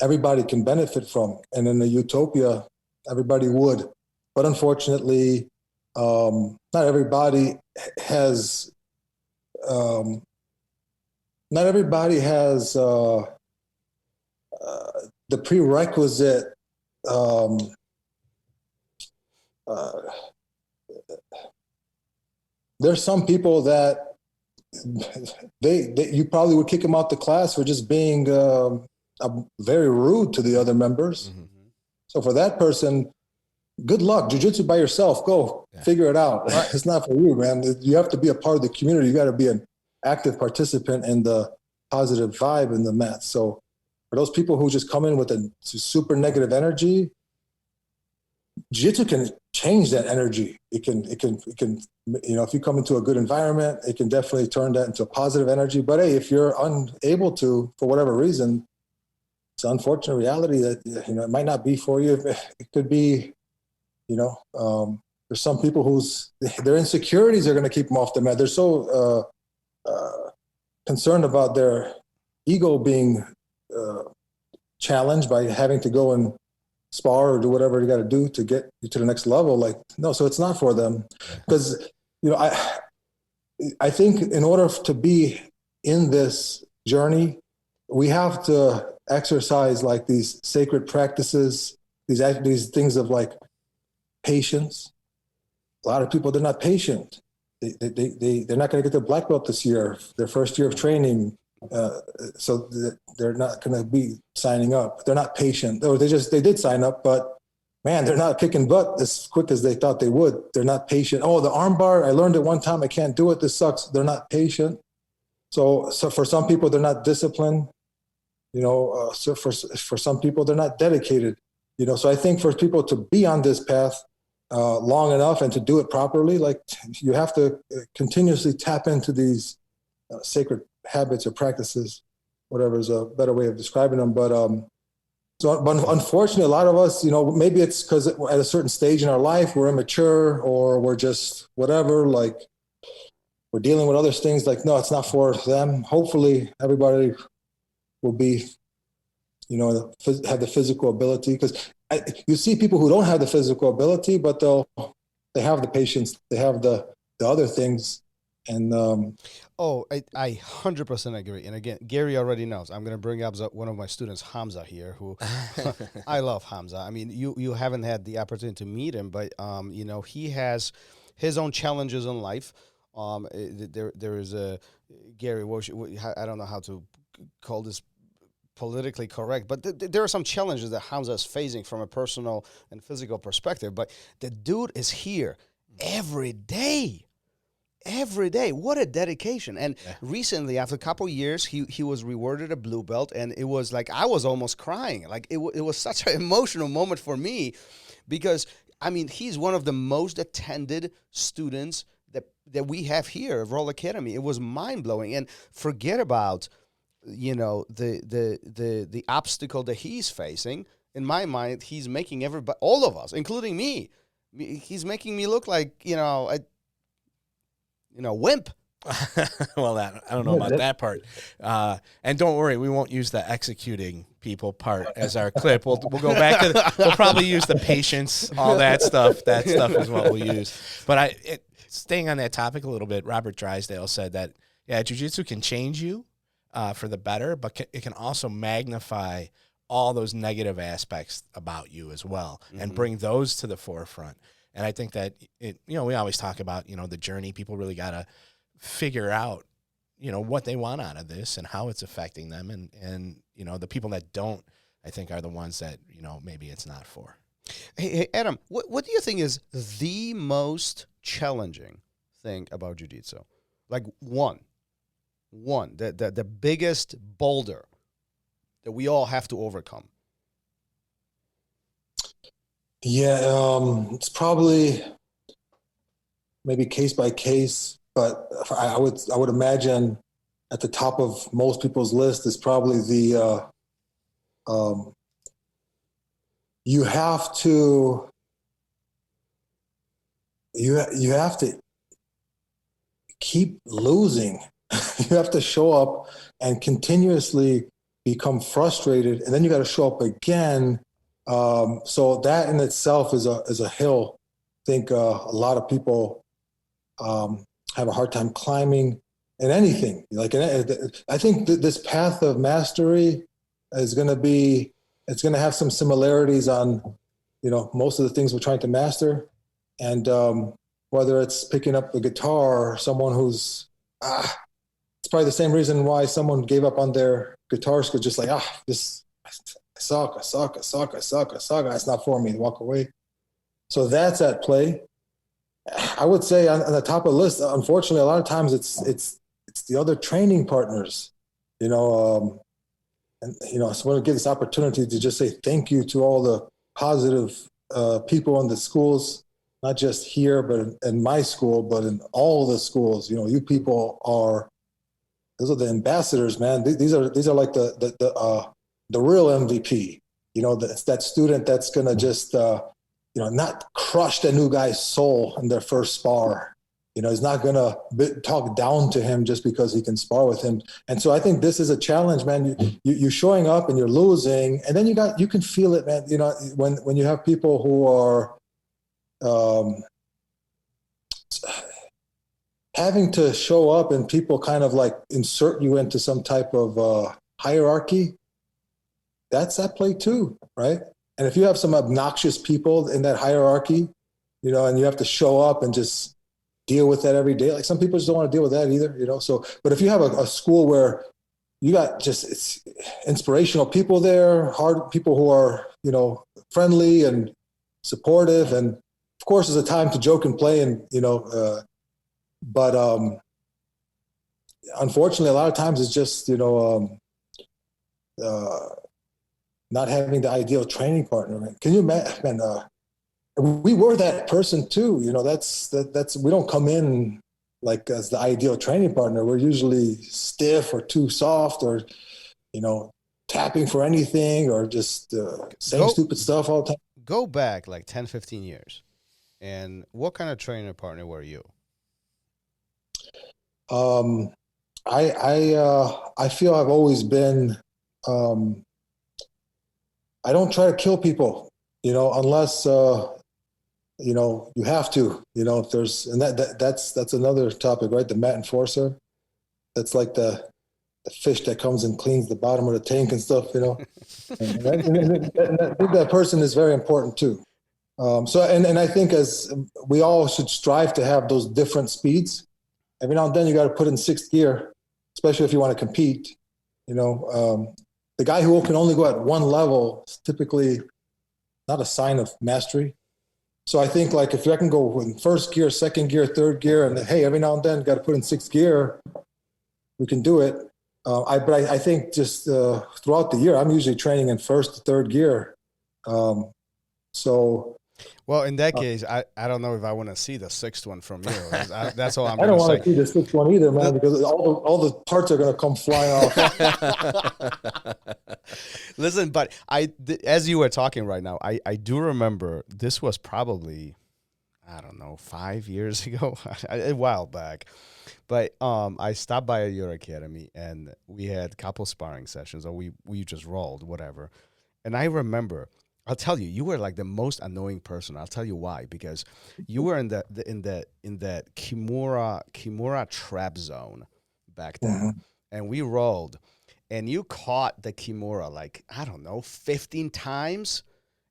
everybody can benefit from, and in a utopia, everybody would. But unfortunately, not everybody has. Not everybody has the prerequisite. There's some people that you probably would kick them out the class for just being very rude to the other members. Mm-hmm. So for that person, good luck. Jiu-jitsu by yourself. Go figure it out. Right. It's not for you, man. You have to be a part of the community. You got to be an active participant in the positive vibe in the mat. So for those people who just come in with a super negative energy, Jiu-Jitsu can change that energy. It can, if you come into a good environment, it can definitely turn that into a positive energy. But hey, if you're unable to, for whatever reason, it's an unfortunate reality that, it might not be for you. It could be, there's some people their insecurities are going to keep them off the mat. They're so concerned about their ego being challenged by having to go and spar or do whatever you got to do to get you to the next level. No, so it's not for them. Because, I think in order to be in this journey, we have to exercise like these sacred practices, these things of like patience. A lot of people, they're not patient. They're not going to get their black belt this year, their first year of training. So they're not going to be signing up. They're not patient. Or they did sign up, but man, they're not kicking butt as quick as they thought they would. They're not patient. Oh, the arm bar, I learned it one time. I can't do it. This sucks. They're not patient. So for some people, they're not disciplined. So for some people, they're not dedicated. So I think for people to be on this path long enough and to do it properly, like you have to continuously tap into these sacred habits or practices, whatever is a better way of describing them. But unfortunately, a lot of us, maybe it's because at a certain stage in our life, we're immature or we're just whatever, like we're dealing with other things. Like, no, it's not for them. Hopefully everybody will be, have the physical ability, because you see people who don't have the physical ability, but they have the patience, they have the other things. And I 100% agree. And again, Gary already knows. I'm going to bring up one of my students, Hamza, here, who I love Hamza. I mean, you haven't had the opportunity to meet him, but he has his own challenges in life. There is a Gary. I don't know how to call this politically correct, but there are some challenges that Hamza is facing from a personal and physical perspective. But the dude is here every day. Every day. What a dedication. And recently, after a couple of years, he was rewarded a blue belt, and it was like I was almost crying. Like it was such an emotional moment for me, because I mean, he's one of the most attended students that we have here at RŌL Academy. It was mind-blowing. And forget about the obstacle that he's facing. In my mind, he's making everybody, all of us, including me, he's making me look like wimp. Well, I don't know about that part. And don't worry, we won't use the executing people part as our clip. We'll go back to we'll probably use the patience, all that stuff. That stuff is what we'll use. But staying on that topic a little bit, Robert Drysdale said that, jiu-jitsu can change you for the better, but it can also magnify all those negative aspects about you as well, and bring those to the forefront. And I think that we always talk about, the journey. People really got to figure out, what they want out of this and how it's affecting them. And the people that don't, I think, are the ones that, maybe it's not for. Hey, Adam, what do you think is the most challenging thing about jiu-jitsu? Like the biggest boulder that we all have to overcome. Yeah, it's probably maybe case by case, but I would imagine at the top of most people's list is probably the you have to keep losing. You have to show up and continuously become frustrated, and then you got to show up again. So that in itself is a hill. I think a lot of people have a hard time climbing in anything. I think that this path of mastery is going to have some similarities on, most of the things we're trying to master. And whether it's picking up the guitar or someone who's probably the same reason why someone gave up on their guitar school, just like, this, I suck. It's not for me, walk away. So that's at play. I would say on the top of the list, unfortunately, a lot of times it's the other training partners, and so I want to give this opportunity to just say thank you to all the positive people in the schools, not just here, but in my school, but in all the schools. You people those are the ambassadors, man. These are like the real MVP. It's that student that's gonna just not crush the new guy's soul in their first spar. He's not going to talk down to him just because he can spar with him. And so I think this is a challenge, man. You're showing up and you're losing, and then you can feel it, man. When you have people who are having to show up and people kind of like insert you into some type of hierarchy, that's at play too, right? And if you have some obnoxious people in that hierarchy, and you have to show up and just deal with that every day. Like some people just don't want to deal with that either, So, but if you have a school where you got it's inspirational people there, hard people who are, friendly and supportive, and of course, there's a time to joke and play, and but unfortunately, a lot of times it's just not having the ideal training partner. Man. Can you imagine? We were that person too. That's we don't come in like as the ideal training partner. We're usually stiff or too soft, or tapping for anything, or just saying stupid stuff all the time. Go back like 10, 15 years, and what kind of trainer partner were you? I feel I've always been. I don't try to kill people, unless you have to. If there's, and that's another topic, right? The mat enforcer. That's like the fish that comes and cleans the bottom of the tank and stuff, and I think that person is very important too. So I think as we all should strive to have those different speeds. Every now and then you got to put in sixth gear, especially if you want to compete. The guy who can only go at one level is typically not a sign of mastery. So I think like if I can go in first gear, second gear, third gear, and hey, every now and then got to put in sixth gear, we can do it. But I think just throughout the year, I'm usually training in first to third gear. Well, in that case, I don't know if I want to see the sixth one from you. That's all I'm. I don't want to see the sixth one either, man, because all the parts are going to come flying off. Listen, but as you were talking right now, I do remember this was probably, I don't know, 5 years ago, a while back. But I stopped by your academy and we had a couple sparring sessions, or we just rolled, whatever. And I remember, I'll tell you, you were like the most annoying person. I'll tell you why, because you were in that Kimura trap zone back then, Mm-hmm. and we rolled, and you caught the Kimura like, I don't know, 15 times,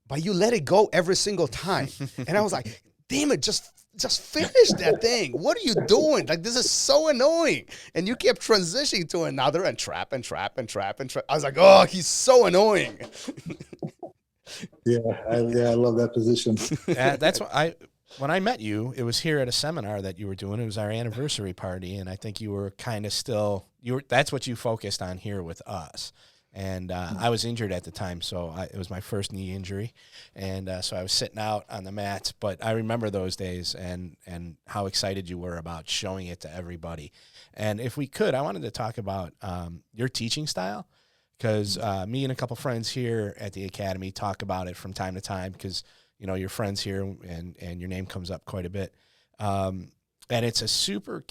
but you let it go every single time. And I was like, damn it, just finish that thing. What are you doing? Like, this is so annoying. And you kept transitioning to another and trap and trap and trap and trap. I was like, oh, he's so annoying. Yeah, I love that position. That's what when I met you, it was here at a seminar that you were doing. It was our anniversary party, and I think you were kind of still that's what you focused on here with us. And I was injured at the time, so it was my first knee injury, and so I was sitting out on the mats. But I remember those days and how excited you were about showing it to everybody. And if we could, I wanted to talk about your teaching style. Because me and a couple friends here at the academy talk about it from time to time, because your friends here and your name comes up quite a bit, and it's a super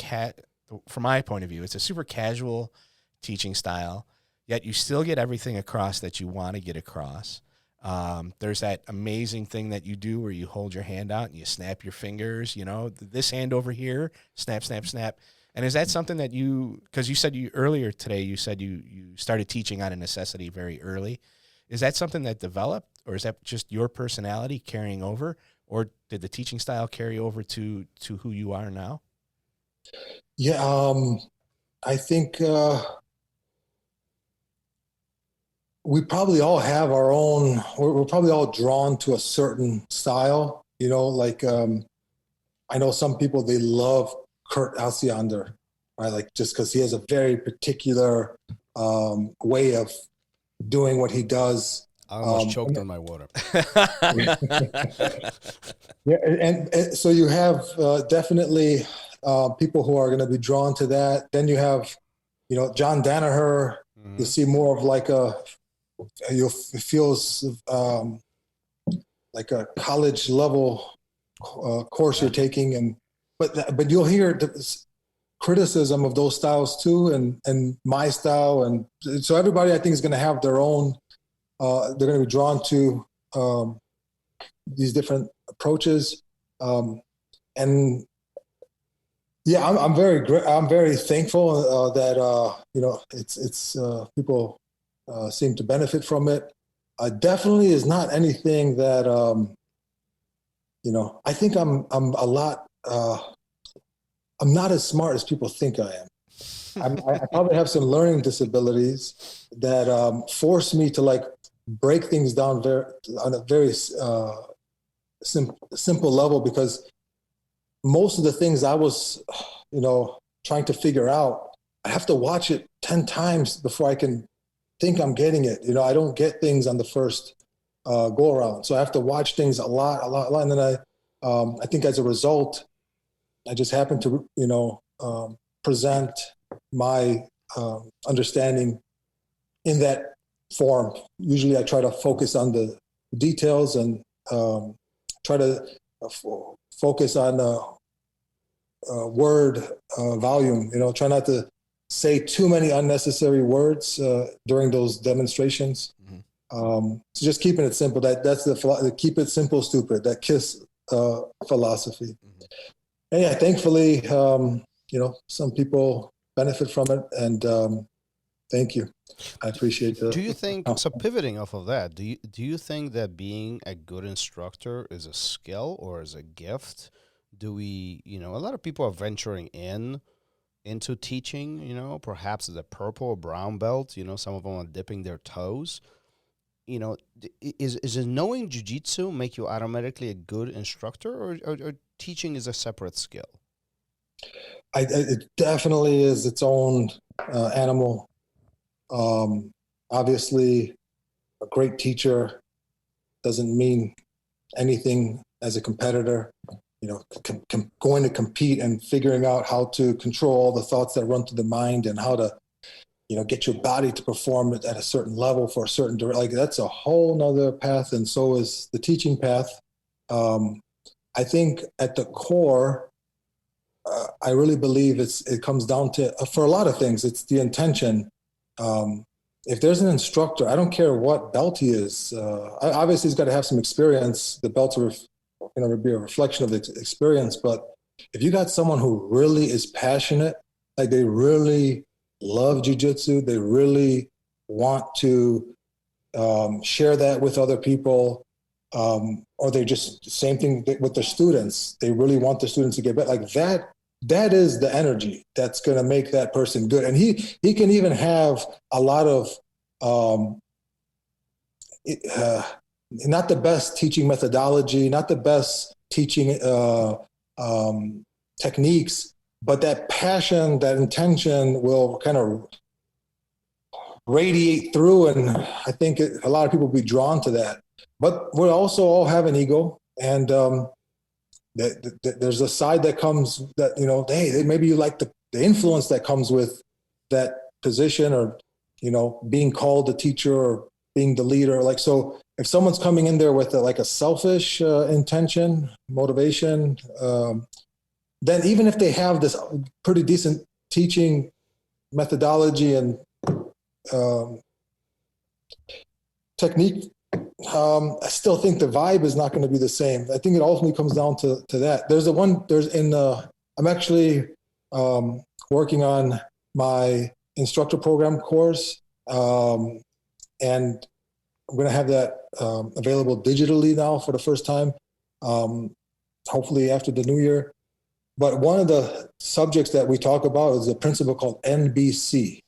from my point of view, it's a super casual teaching style. Yet you still get everything across that you want to get across. There's that amazing thing that you do where you hold your hand out and you snap your fingers. This hand over here, snap, snap, snap. And is that something that because you said earlier today, you said you started teaching out of necessity very early. Is that something that developed, or is that just your personality carrying over, or did the teaching style carry over to who you are now? Yeah. I think we probably all have our own, we're probably all drawn to a certain style, like I know some people, they love Kurt Alciander, right? Like just because he has a very particular way of doing what he does. I almost choked on my water. Yeah, and so you have definitely people who are going to be drawn to that. Then you have, John Danaher. You see more of like it feels like a college level course you're taking, but you'll hear the criticism of those styles too, and my style, and so everybody I think is going to have their own. They're going to be drawn to these different approaches, and yeah, I'm very thankful that it's people seem to benefit from it. Definitely is not anything that I think I'm a lot. I'm not as smart as people think I am. I probably have some learning disabilities that force me to like break things down on a very simple level, because most of the things I was, trying to figure out, I have to watch it 10 times before I can think I'm getting it. I don't get things on the first go around. So I have to watch things a lot. And then I think as a result, I just happen to, present my understanding in that form. Usually I try to focus on the details and try to focus on word volume, try not to say too many unnecessary words during those demonstrations. So just keeping it simple. That's the keep it simple, stupid, that KISS philosophy. And yeah, thankfully, some people benefit from it, and thank you. I appreciate that. Do you think, so pivoting off of that, do you think that being a good instructor is a skill or is a gift? Do we, a lot of people are venturing into teaching, perhaps as a purple or brown belt, some of them are dipping their toes. Is knowing jiu-jitsu make you automatically a good instructor, or teaching is a separate skill? It definitely is its own animal. Obviously, a great teacher doesn't mean anything as a competitor. Going to compete and figuring out how to control all the thoughts that run through the mind, and how to, get your body to perform at a certain level for a certain like that's a whole nother path, and so is the teaching path. I think at the core, I really believe it comes down to, for a lot of things, it's the intention. If there's an instructor, I don't care what belt he is. Obviously, he's got to have some experience. The belts are going to be a reflection of the experience. But if you got someone who really is passionate, like they really love jiu-jitsu, they really want to share that with other people, or they just, same thing with their students. They really want their students to get better. Like that is the energy that's going to make that person good. And he can even have a lot of not the best teaching methodology, not the best teaching techniques, but that passion, that intention will kind of radiate through. And I think a lot of people will be drawn to that. But we also all have an ego, and there's a side that comes that, hey, maybe you like the influence that comes with that position, or, being called a teacher or being the leader. Like, so if someone's coming in there with a selfish intention, motivation, then even if they have this pretty decent teaching methodology and technique, I still think the vibe is not going to be the same. I think it ultimately comes down to that. I'm actually working on my instructor program course, and I'm going to have that available digitally now for the first time, hopefully after the new year. But one of the subjects that we talk about is a principle called NBC.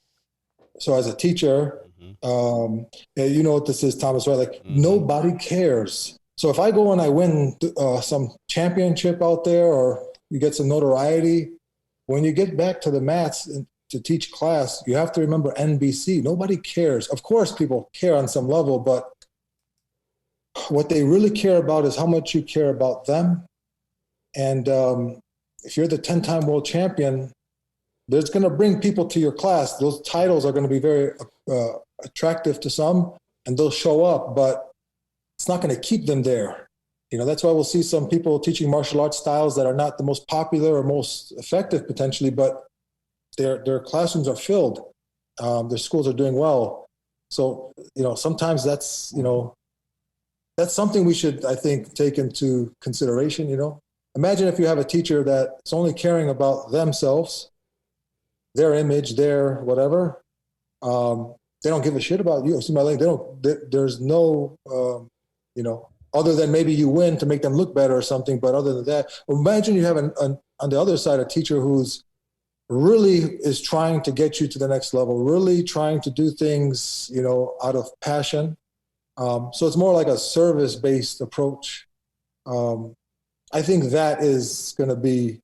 So as a teacher, you know what this is, Thomas, right? Like nobody cares. So if I go and I win some championship out there, or you get some notoriety, when you get back to the mats to teach class, you have to remember NBC. Nobody cares. Of course, people care on some level, but what they really care about is how much you care about them. And if you're the 10-time world champion, there's going to bring people to your class. Those titles are going to be very attractive to some, and they'll show up, but it's not going to keep them there. You know, that's why we'll see some people teaching martial arts styles that are not the most popular or most effective potentially, but their classrooms are filled. Their schools are doing well. So, you know, sometimes that's something we should, I think, take into consideration, you know. Imagine if you have a teacher that's only caring about themselves, their image, their whatever. They don't give a shit about you. There's no, other than maybe you win to make them look better or something. But other than that, imagine you have on the other side a teacher who's really is trying to get you to the next level, really trying to do things, you know, out of passion. So it's more like a service-based approach. I think that is going to be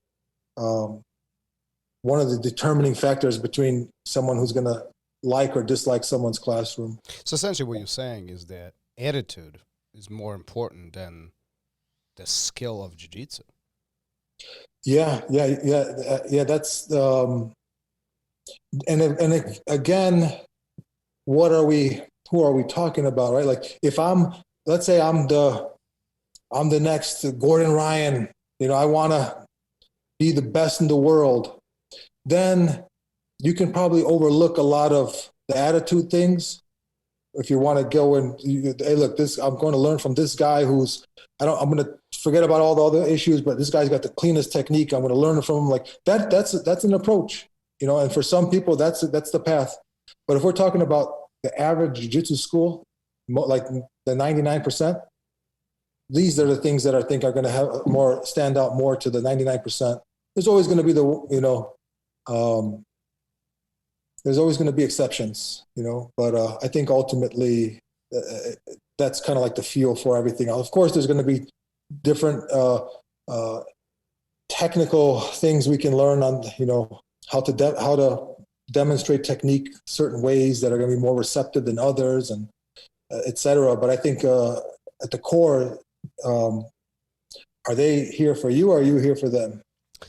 one of the determining factors between someone who's going to like or dislike someone's classroom. So essentially what you're saying is that attitude is more important than the skill of jiu-jitsu. Yeah. That's and again, who are we talking about, right? Like if let's say I'm the next Gordon Ryan, you know, I want to be the best in the world, then you can probably overlook a lot of the attitude things. If you want to go and, hey, look, I'm going to learn from this guy I'm going to forget about all the other issues, but this guy's got the cleanest technique. I'm going to learn from him. Like that's an approach, you know, and for some people that's the path. But if we're talking about the average jiu-jitsu school, like the 99%, these are the things that I think are going to stand out more to the 99%. There's always going to be there's always going to be exceptions, you know, but I think ultimately that's kind of like the feel for everything else. Of course, there's going to be different technical things we can learn on, you know, how to demonstrate technique certain ways that are going to be more receptive than others, and et cetera. But I think at the core, are they here for you, or are you here for them?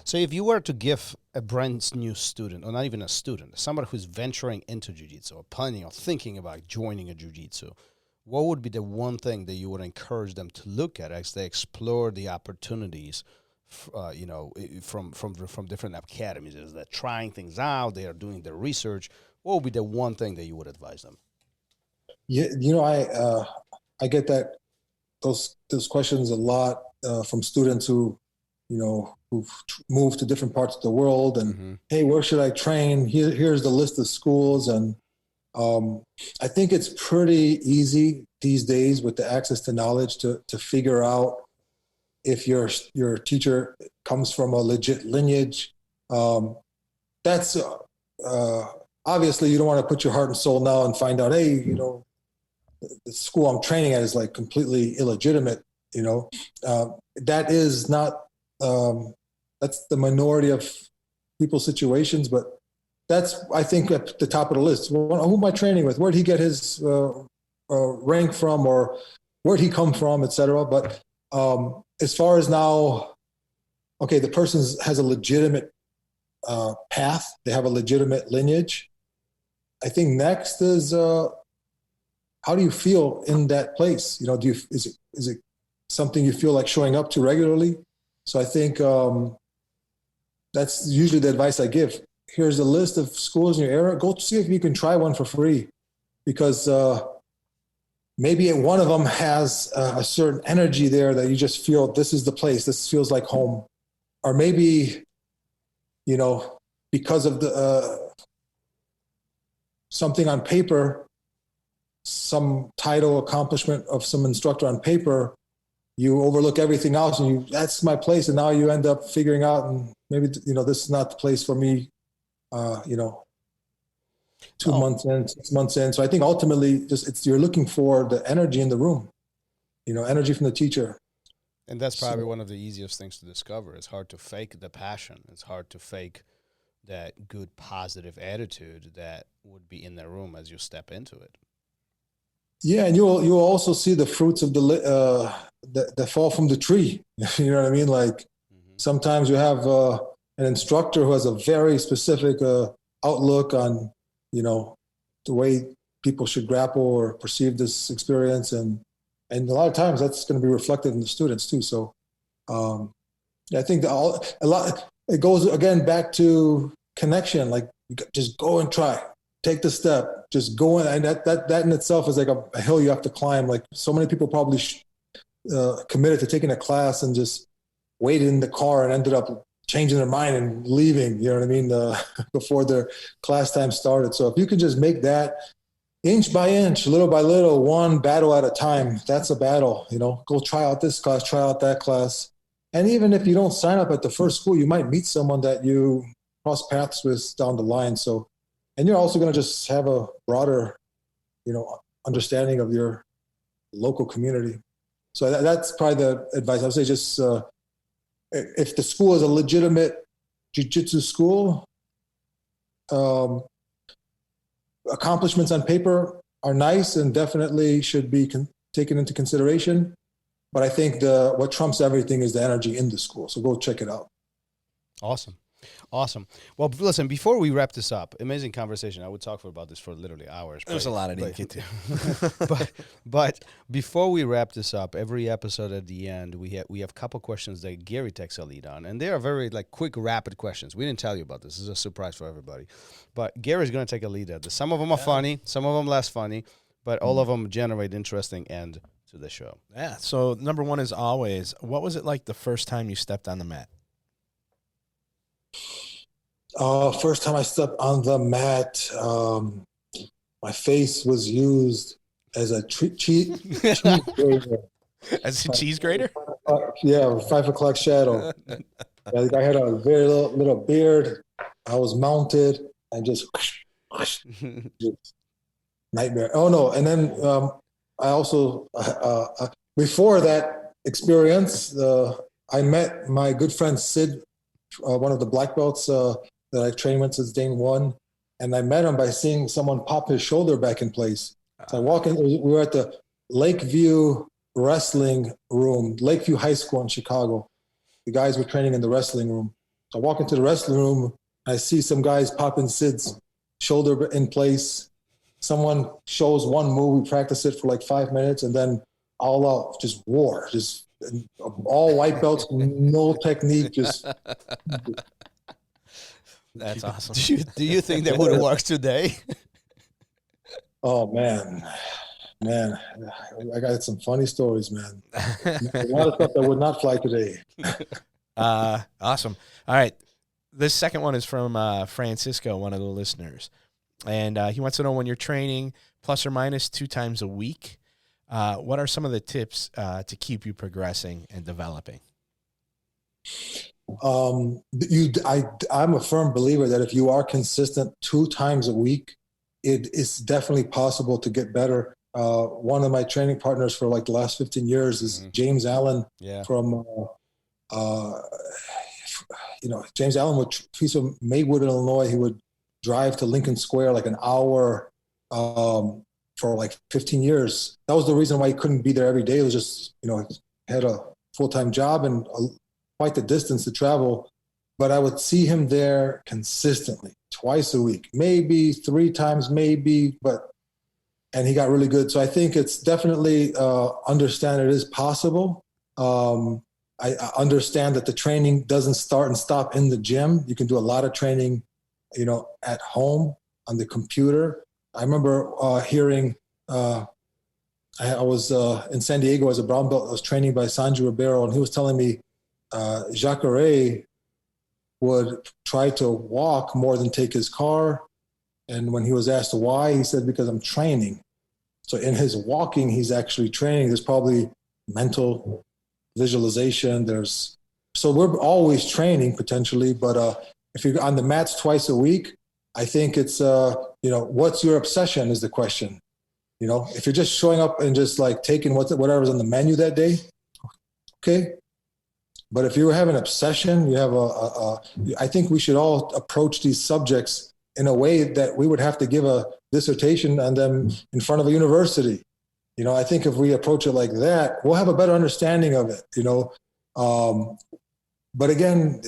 So if you were to give a brand new student, or not even a student, somebody who's venturing into jiu-jitsu or planning or thinking about joining a jiu-jitsu, what would be the one thing that you would encourage them to look at as they explore the opportunities, from different academies? Is they're trying things out, they are doing their research. What would be the one thing that you would advise them? Yeah, you know, I get those questions a lot from students who, you know, who've moved to different parts of the world, and hey, where should I train? Here's the list of schools, and I think it's pretty easy these days with the access to knowledge to figure out if your teacher comes from a legit lineage. That's obviously you don't want to put your heart and soul now and find out, hey, you know, the school I'm training at is like completely illegitimate. You know, that is not. That's the minority of people's situations, but that's, I think, at the top of the list. Well, who am I training with? Where'd he get his rank from, or where'd he come from, et cetera. But as far as now, okay, the person has a legitimate path. They have a legitimate lineage. I think next is how do you feel in that place? You know, is it something you feel like showing up to regularly? So I think that's usually the advice I give. Here's a list of schools in your area. Go see if you can try one for free, because maybe one of them has a certain energy there that you just feel this is the place. This feels like home. Or maybe, you know, because of the something on paper, some title accomplishment of some instructor on paper, you overlook everything else and that's my place. And now you end up figuring out, and maybe, this is not the place for me, 2 months in, 6 months in. So I think ultimately you're looking for the energy in the room, energy from the teacher. And that's probably one of the easiest things to discover. It's hard to fake the passion. It's hard to fake that good, positive attitude that would be in the room as you step into it. Yeah, and you'll also see the fruits of that fall from the tree. You know what I mean? Like sometimes you have an instructor who has a very specific outlook on, the way people should grapple or perceive this experience, and a lot of times that's going to be reflected in the students too. So, I think it goes again back to connection. Like, just go and try. Take the step, just go in. And that in itself is like a hill you have to climb. Like, so many people probably committed to taking a class and just waited in the car and ended up changing their mind and leaving, you know what I mean, before their class time started. So if you can just make that inch by inch, little by little, one battle at a time, that's a battle. Go try out this class, try out that class. And even if you don't sign up at the first school, you might meet someone that you cross paths with down the line. So, and you're also going to just have a broader, understanding of your local community. So that's probably the advice. I would say just if the school is a legitimate jiu-jitsu school, accomplishments on paper are nice and definitely should be taken into consideration. But I think what trumps everything is the energy in the school. So go check it out. Awesome. Well, listen, before we wrap this up, amazing conversation. I would talk about this for literally hours. There's a lot I didn't get to. but before we wrap this up, every episode at the end, we have a couple questions that Gary takes a lead on. And they are very quick, rapid questions. We didn't tell you about this. This is a surprise for everybody. But Gary's going to take a lead at this. Some of them are funny, some of them less funny, but all of them generate interesting end to the show. Yeah. So number one is always, what was it like the first time you stepped on the mat? First time I stepped on the mat, my face was used as a cheese grater. As a cheese grater? Yeah, 5 o'clock shadow. I had a very little beard. I was mounted and just nightmare. Oh no! And then I also before that experience, I met my good friend Sid, one of the black belts that I've trained with since day one. And I met him by seeing someone pop his shoulder back in place. So I walk in, we were at the Lakeview wrestling room, Lakeview High School in Chicago. The guys were training in the wrestling room. So I walk into the wrestling room, I see some guys popping Sid's shoulder in place. Someone shows one move, we practice it for 5 minutes, and then all out, just war, just all white belts, no technique, just... That's awesome. Do you think that would work today? Oh, man, I got some funny stories, man. A lot of stuff that would not fly today. Awesome. All right. This second one is from Francisco, one of the listeners. And he wants to know, when you're training plus or minus 2 times a week, what are some of the tips to keep you progressing and developing? I'm a firm believer that if you are consistent 2 times a week, it is definitely possible to get better. One of my training partners for the last 15 years is James Allen from, James Allen he's from Maywood, Illinois. He would drive to Lincoln Square an hour for 15 years. That was the reason why he couldn't be there every day. It was just, he had a full-time job and quite the distance to travel, but I would see him there consistently, twice a week, maybe 3 times, maybe, and he got really good. So I think it's definitely understand it is possible. I understand that the training doesn't start and stop in the gym. You can do a lot of training, at home on the computer. I remember hearing, I was in San Diego as a brown belt. I was training by Sanji Ribeiro, and he was telling me Jacare would try to walk more than take his car. And when he was asked why, he said, because I'm training. So in his walking, he's actually training. There's probably mental visualization. So we're always training potentially, but if you're on the mats twice a week, I think it's, what's your obsession is the question. If you're just showing up and just like taking whatever's on the menu that day, okay. But if you have an obsession, you have I think we should all approach these subjects in a way that we would have to give a dissertation on them in front of a university. I think if we approach it like that, we'll have a better understanding of it, But again,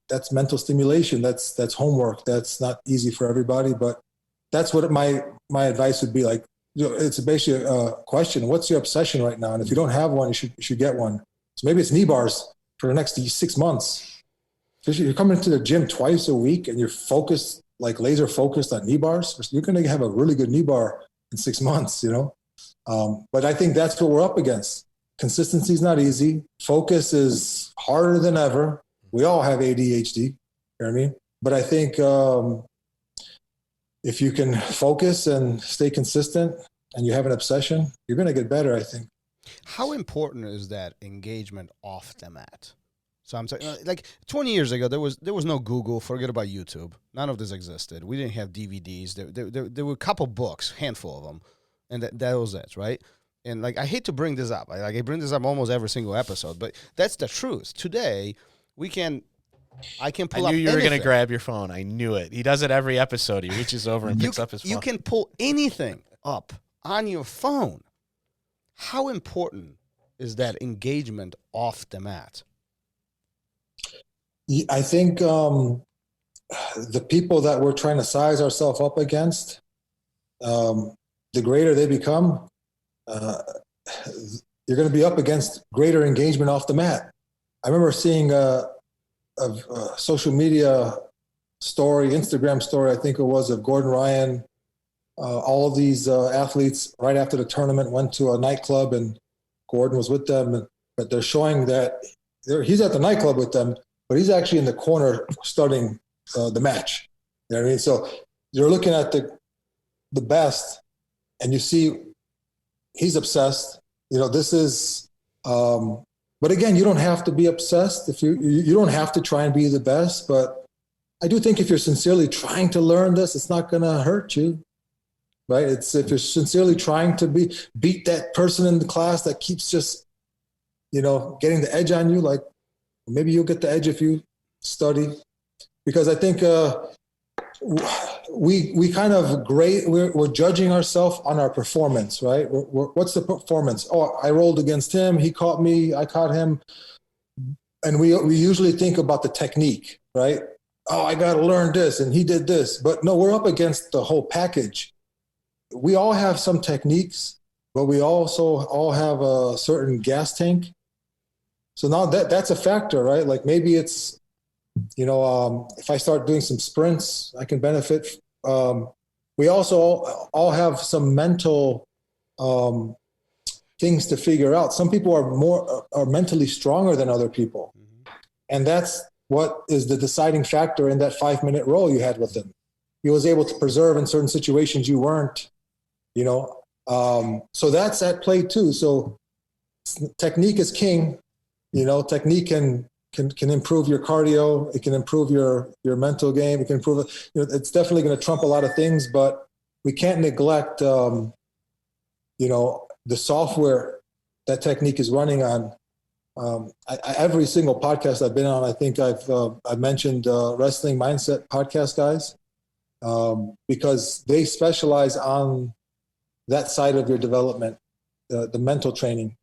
that's mental stimulation. That's homework. That's not easy for everybody, but that's what my advice would be. Like, it's basically a question. What's your obsession right now? And if you don't have one, you should get one. So maybe it's knee bars for the next 6 months. If you're coming to the gym twice a week and you're focused, like laser focused on knee bars, you're going to have a really good knee bar in 6 months, But I think that's what we're up against. Consistency is not easy. Focus is harder than ever. We all have ADHD, you know what I mean? But I think if you can focus and stay consistent and you have an obsession, you're going to get better, I think. How important is that engagement off the mat? So I'm saying, like 20 years ago, there was no Google. Forget about YouTube. None of this existed. We didn't have DVDs. There were a couple books, handful of them, and that was it, right? And like, I hate to bring this up. I bring this up almost every single episode, but that's the truth. Today, I can pull up I knew you were going to anything. grab your phone. I knew it. He does it every episode. He reaches over and picks up his phone. You can pull anything up on your phone. How important is that engagement off the mat? I think the people that we're trying to size ourselves up against, the greater they become, you're going to be up against greater engagement off the mat. I remember seeing a social media story, Instagram story, I think it was, of Gordon Ryan. All of these athletes, right after the tournament, went to a nightclub, and Gordon was with them. But they're showing that he's at the nightclub with them, but he's actually in the corner studying the match. You know what I mean? So you're looking at the best, and you see he's obsessed. This is. But again, you don't have to be obsessed. If you don't have to try and be the best. But I do think if you're sincerely trying to learn this, it's not going to hurt you. Right? It's if you're sincerely trying to beat that person in the class that keeps just, getting the edge on you, like maybe you'll get the edge if you study. Because I think we kind of we're judging ourselves on our performance, right? What's the performance? Oh, I rolled against him. He caught me. I caught him. And we usually think about the technique, right? Oh, I got to learn this and he did this. But no, we're up against the whole package. We all have some techniques, but we also all have a certain gas tank. So now that's a factor, right? Like maybe it's, if I start doing some sprints, I can benefit. We also all have some mental things to figure out. Some people are mentally stronger than other people. Mm-hmm. And that's what is the deciding factor in that 5-minute roll you had with him. He was able to preserve in certain situations you weren't, so that's at play too. So technique is king. Technique can improve your cardio. It can improve your mental game. It can improve it. It's definitely going to trump a lot of things, but we can't neglect, the software that technique is running on. Every single podcast I've been on, I think I've mentioned Wrestling Mindset podcast guys, because they specialize on that side of your development, the mental training.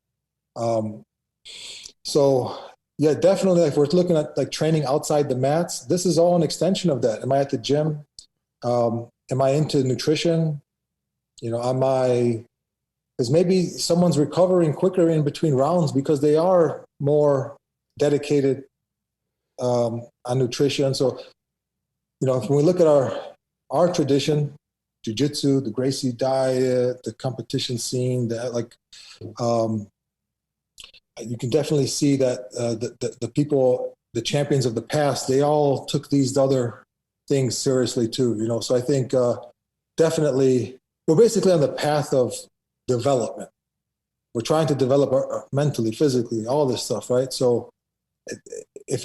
So yeah, definitely. If we're looking at like training outside the mats, this is all an extension of that. Am I at the gym? Am I into nutrition? Because maybe someone's recovering quicker in between rounds because they are more dedicated on nutrition. So, when we look at our tradition, jiu-jitsu, the Gracie diet, the competition scene, you can definitely see that the people, the champions of the past, they all took these other things seriously too. So I think definitely we're basically on the path of development. we're trying to develop mentally, physically, all this stuff, right? So if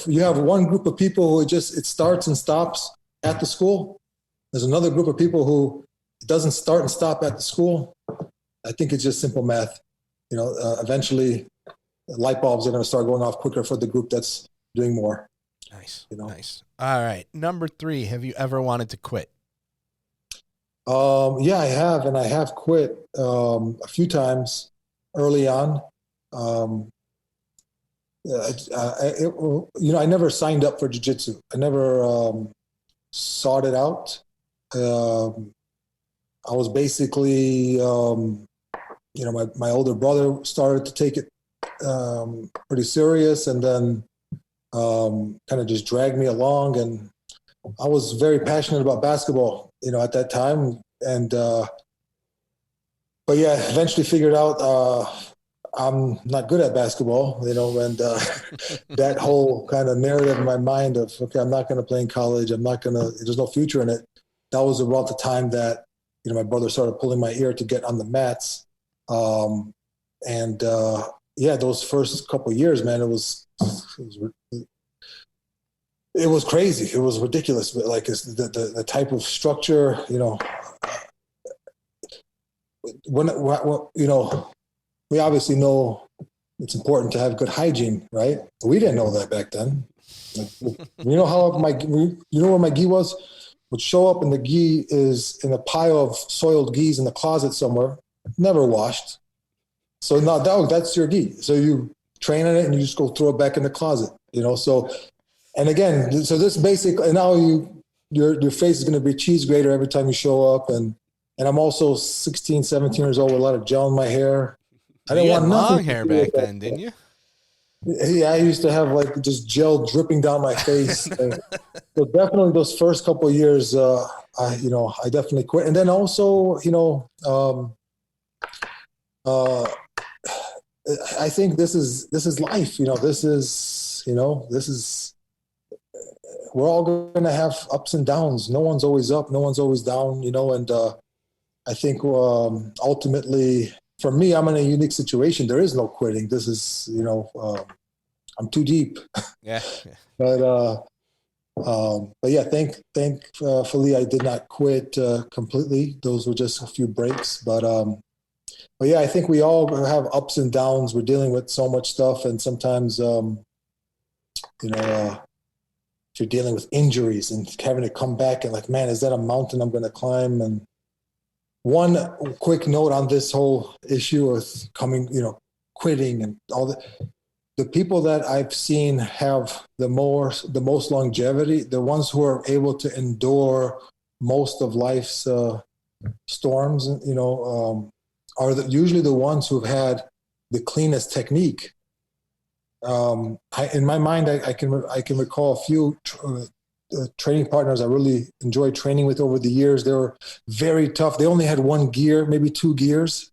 you have one group of people who it starts and stops at the school, there's another group of people who it doesn't start and stop at the school. I think it's just simple math. Eventually light bulbs are going to start going off quicker for the group that's doing more. Nice. Nice. All right. Number 3, have you ever wanted to quit? Yeah, I have. And I have quit a few times early on. I never signed up for jiu-jitsu. I never sought it out. I was basically, my older brother started to take it pretty serious, and then kind of just dragged me along. And I was very passionate about basketball, at that time. And but yeah, eventually figured out I'm not good at basketball, and that whole kind of narrative in my mind of, okay, I'm not going to play in college. There's no future in it. That was about the time that, my brother started pulling my ear to get on the mats. Those first couple of years, man, it was crazy. It was ridiculous. But like the type of structure, we obviously know it's important to have good hygiene, right? We didn't know that back then. You know where my gi was? Would show up, and the gi is in a pile of soiled gis in the closet somewhere, never washed. So now that's your gi. So you train on it and you just go throw it back in the closet, So, and again, so this basic, and now your face is going to be cheese grater every time you show up. And I'm also 16, 17 years old with a lot of gel in my hair. I didn't want long hair back then, didn't you? Yeah, I used to have like just gel dripping down my face. So definitely those first couple of years, I definitely quit. And then also, I think this is life. We're all going to have ups and downs. No one's always up. No one's always down, and I think ultimately, for me, I'm in a unique situation. There is no quitting. This is, I'm too deep. Yeah. But yeah, thankfully I did not quit completely. Those were just a few breaks. But yeah, I think we all have ups and downs. We're dealing with so much stuff, and sometimes, if you're dealing with injuries and having to come back and like, man, is that a mountain I'm going to climb? And one quick note on this whole issue of quitting and all that. The people that I've seen have the most longevity, the ones who are able to endure most of life's storms, are usually the ones who've had the cleanest technique. In my mind, I can recall a few training partners I really enjoyed training with over the years. They were very tough. They only had one gear, maybe 2 gears.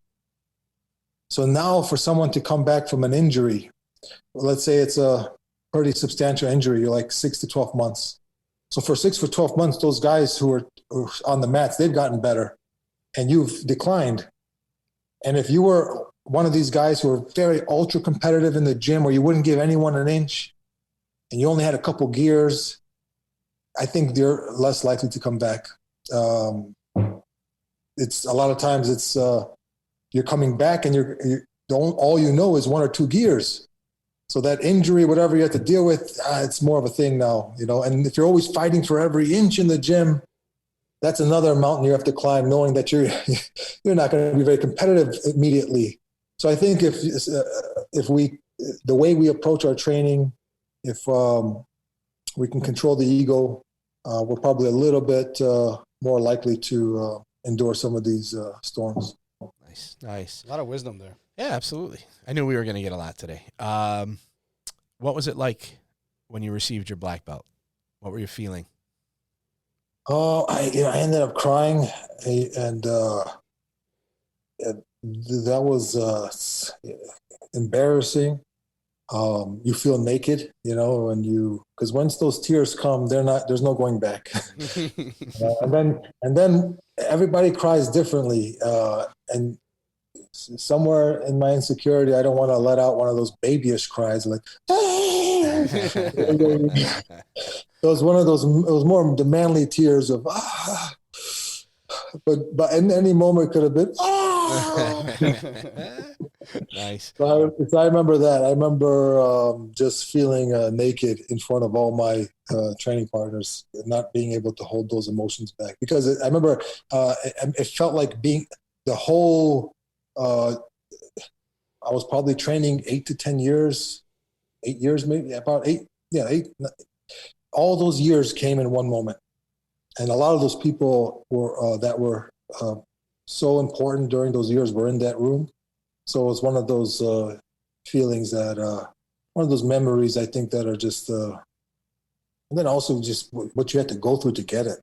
So now for someone to come back from an injury, let's say it's a pretty substantial injury, you're like 6 to 12 months. So for 6 to 12 months, those guys who are on the mats, they've gotten better and you've declined. And if you were one of these guys who are very ultra competitive in the gym where you wouldn't give anyone an inch and you only had a couple gears, I think they're less likely to come back. It's a lot of times it's you're coming back and all you know is 1 or 2 gears. So that injury, whatever you have to deal with, it's more of a thing now, And if you're always fighting for every inch in the gym, that's another mountain you have to climb, knowing that you're not going to be very competitive immediately. So I think if the way we approach our training, if we can control the ego, we're probably a little bit more likely to endure some of these storms. Nice. A lot of wisdom there. Yeah, absolutely. I knew we were going to get a lot today. What was it like when you received your black belt? What were you feeling? Oh, I ended up crying, and that was embarrassing. You feel naked, because once those tears come, there's no going back. And then everybody cries differently. And somewhere in my insecurity, I don't want to let out one of those babyish cries like, it was one of those, it was more the manly tears of, but in any moment it could have been, Nice. So I remember that. I remember just feeling naked in front of all my training partners, not being able to hold those emotions back. Because I remember it felt like being the whole, I was probably training 8 to 10 years, 8 years maybe, about 8. Yeah, 8. All those years came in one moment. And a lot of those people were that were so important during those years were in that room. So it's one of those feelings that, one of those memories, I think, that are just, and then also just what you had to go through to get it,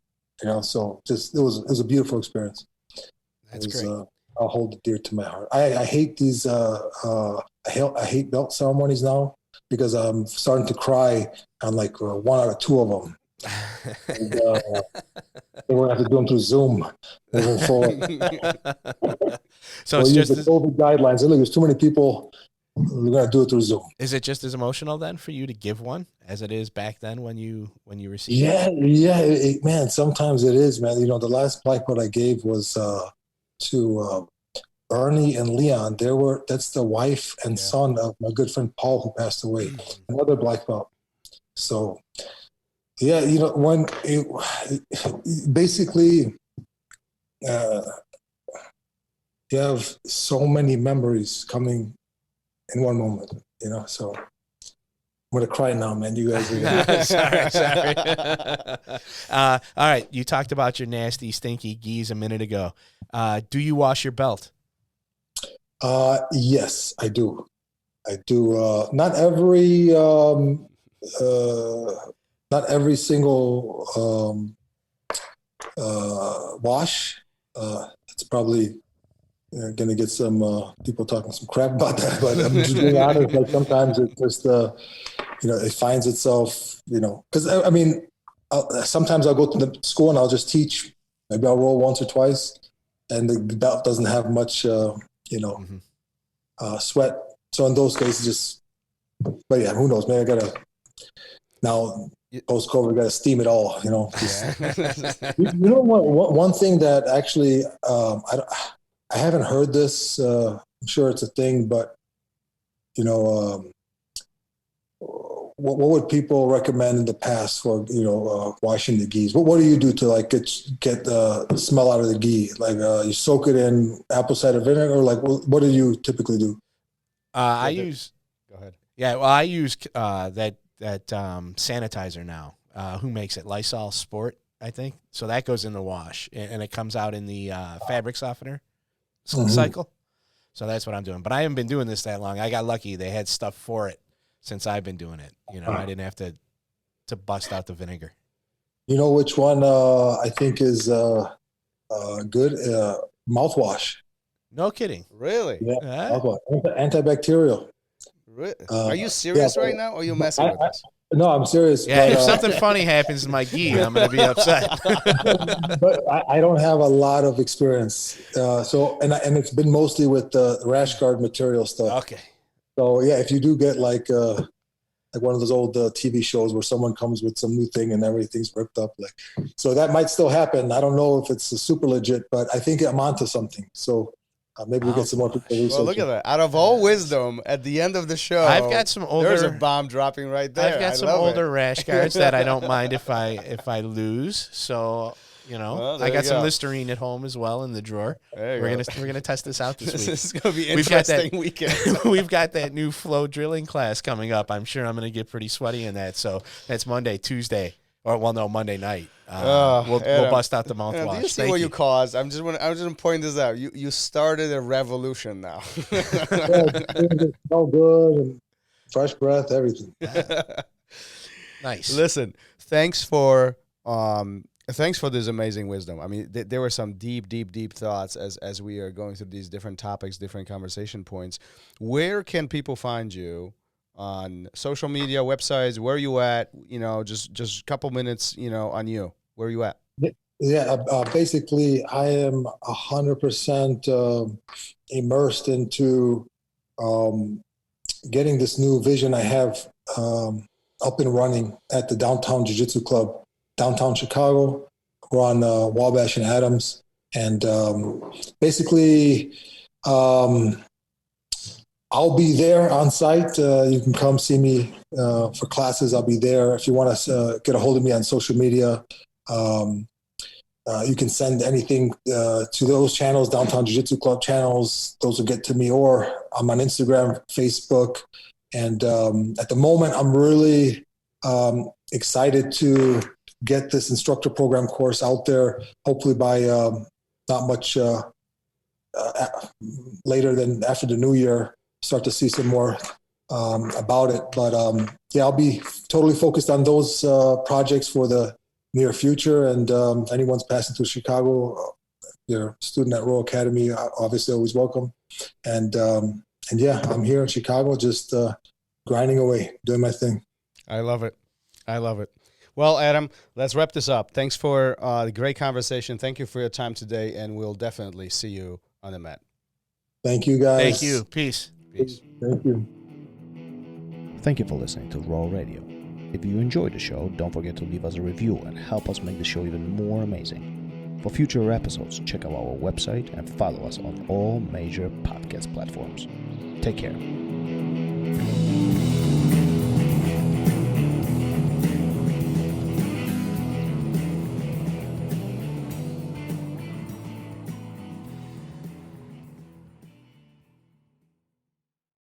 so just, it was a beautiful experience. That's great. I'll hold it dear to my heart. I hate these, I hate belt ceremonies now because I'm starting to cry on like 1 out of 2 of them. And, we're going to have to do them through Zoom moving forward. So it's just the COVID guidelines. Look, there's too many people. We're going to do it through Zoom. Is it just as emotional then for you to give one as it is back then when you received it? Man, sometimes it is, man. The last black belt I gave was to Ernie and Leon. That's the wife and son of my good friend Paul, who passed away, another black belt. So, yeah, when basically, you have so many memories coming in one moment, so I'm going to cry now, man. You guys are sorry. All right. You talked about your nasty, stinky gis a minute ago. Do you wash your belt? Yes, I do. Not every single wash. It's probably going to get some people talking some crap about that, but I'm just being honest. Like sometimes it just, it finds itself, because I mean, sometimes I'll go to the school and I'll just teach. Maybe I'll roll once or twice, and the belt doesn't have much, sweat. So in those cases, but yeah, who knows? Maybe I gotta now post-COVID, gotta steam it all. One thing that actually, I haven't heard this. I'm sure it's a thing, but what would people recommend in the past for washing the gis? What do you do to like get the smell out of the gi? Like you soak it in apple cider vinegar, or like what do you typically do? I use. Go ahead. Yeah, well, I use that sanitizer now. Who makes it? Lysol Sport, I think. So that goes in the wash, and it comes out in the fabric softener cycle. So that's what I'm doing. But I haven't been doing this that long. I got lucky; they had stuff for it since I've been doing it. I didn't have to bust out the vinegar. You know which one I think is good? Mouthwash. No kidding. Really? Yeah. Mouthwash. Antibacterial. Really? Are you serious right now, or are you messing with us? No, I'm serious. Yeah, but, if something funny happens in my gi, I'm going to be upset. But I don't have a lot of experience. And it's been mostly with the rash guard material stuff. Okay. So yeah, if you do get like one of those old TV shows where someone comes with some new thing and everything's ripped up, so that might still happen. I don't know if it's super legit, but I think I'm onto something. So maybe we get some more people researching. Well, look at that. Out of all wisdom, at the end of the show, I've got some older. There's a bomb dropping right there. I've got some older rash guards that I don't mind if I lose. So Well, I got some Listerine at home as well in the drawer. We're gonna test this out this week. This is gonna be an interesting weekend. We've got that new flow drilling class coming up. I'm sure I'm gonna get pretty sweaty in that. So that's Monday, Tuesday, Monday night. We'll bust out the mouthwash. Do you see what you caused? I'm just gonna point this out. You started a revolution now. It's so good and fresh breath, everything. Nice. Listen, thanks for this amazing wisdom. I mean, there were some deep thoughts as we are going through these different topics, different conversation points. Where can people find you? On social media, websites, where are you at? Just a couple minutes, on you. Where are you at? Yeah, basically, I am 100% immersed into getting this new vision I have up and running at the Downtown Jiu Jitsu Club, downtown Chicago. We're on Wabash and Adams. And basically, I'll be there on site. You can come see me for classes. I'll be there. If you want to get a hold of me on social media, you can send anything to those channels, Downtown Jiu Jitsu Club channels. Those will get to me, or I'm on Instagram, Facebook. And at the moment, I'm really excited to get this instructor program course out there, hopefully by not much later than after the new year, start to see some more about it. But yeah, I'll be totally focused on those projects for the near future. And if anyone's passing through Chicago, you're a student at RŌL Academy, obviously always welcome. And yeah, I'm here in Chicago, just grinding away, doing my thing. I love it. I love it. Well, Adem, let's wrap this up. Thanks for the great conversation. Thank you for your time today, and we'll definitely see you on the mat. Thank you, guys. Thank you. Peace. Peace. Thank you. Thank you for listening to RŌL Radio. If you enjoyed the show, don't forget to leave us a review and help us make the show even more amazing. For future episodes, check out our website and follow us on all major podcast platforms. Take care.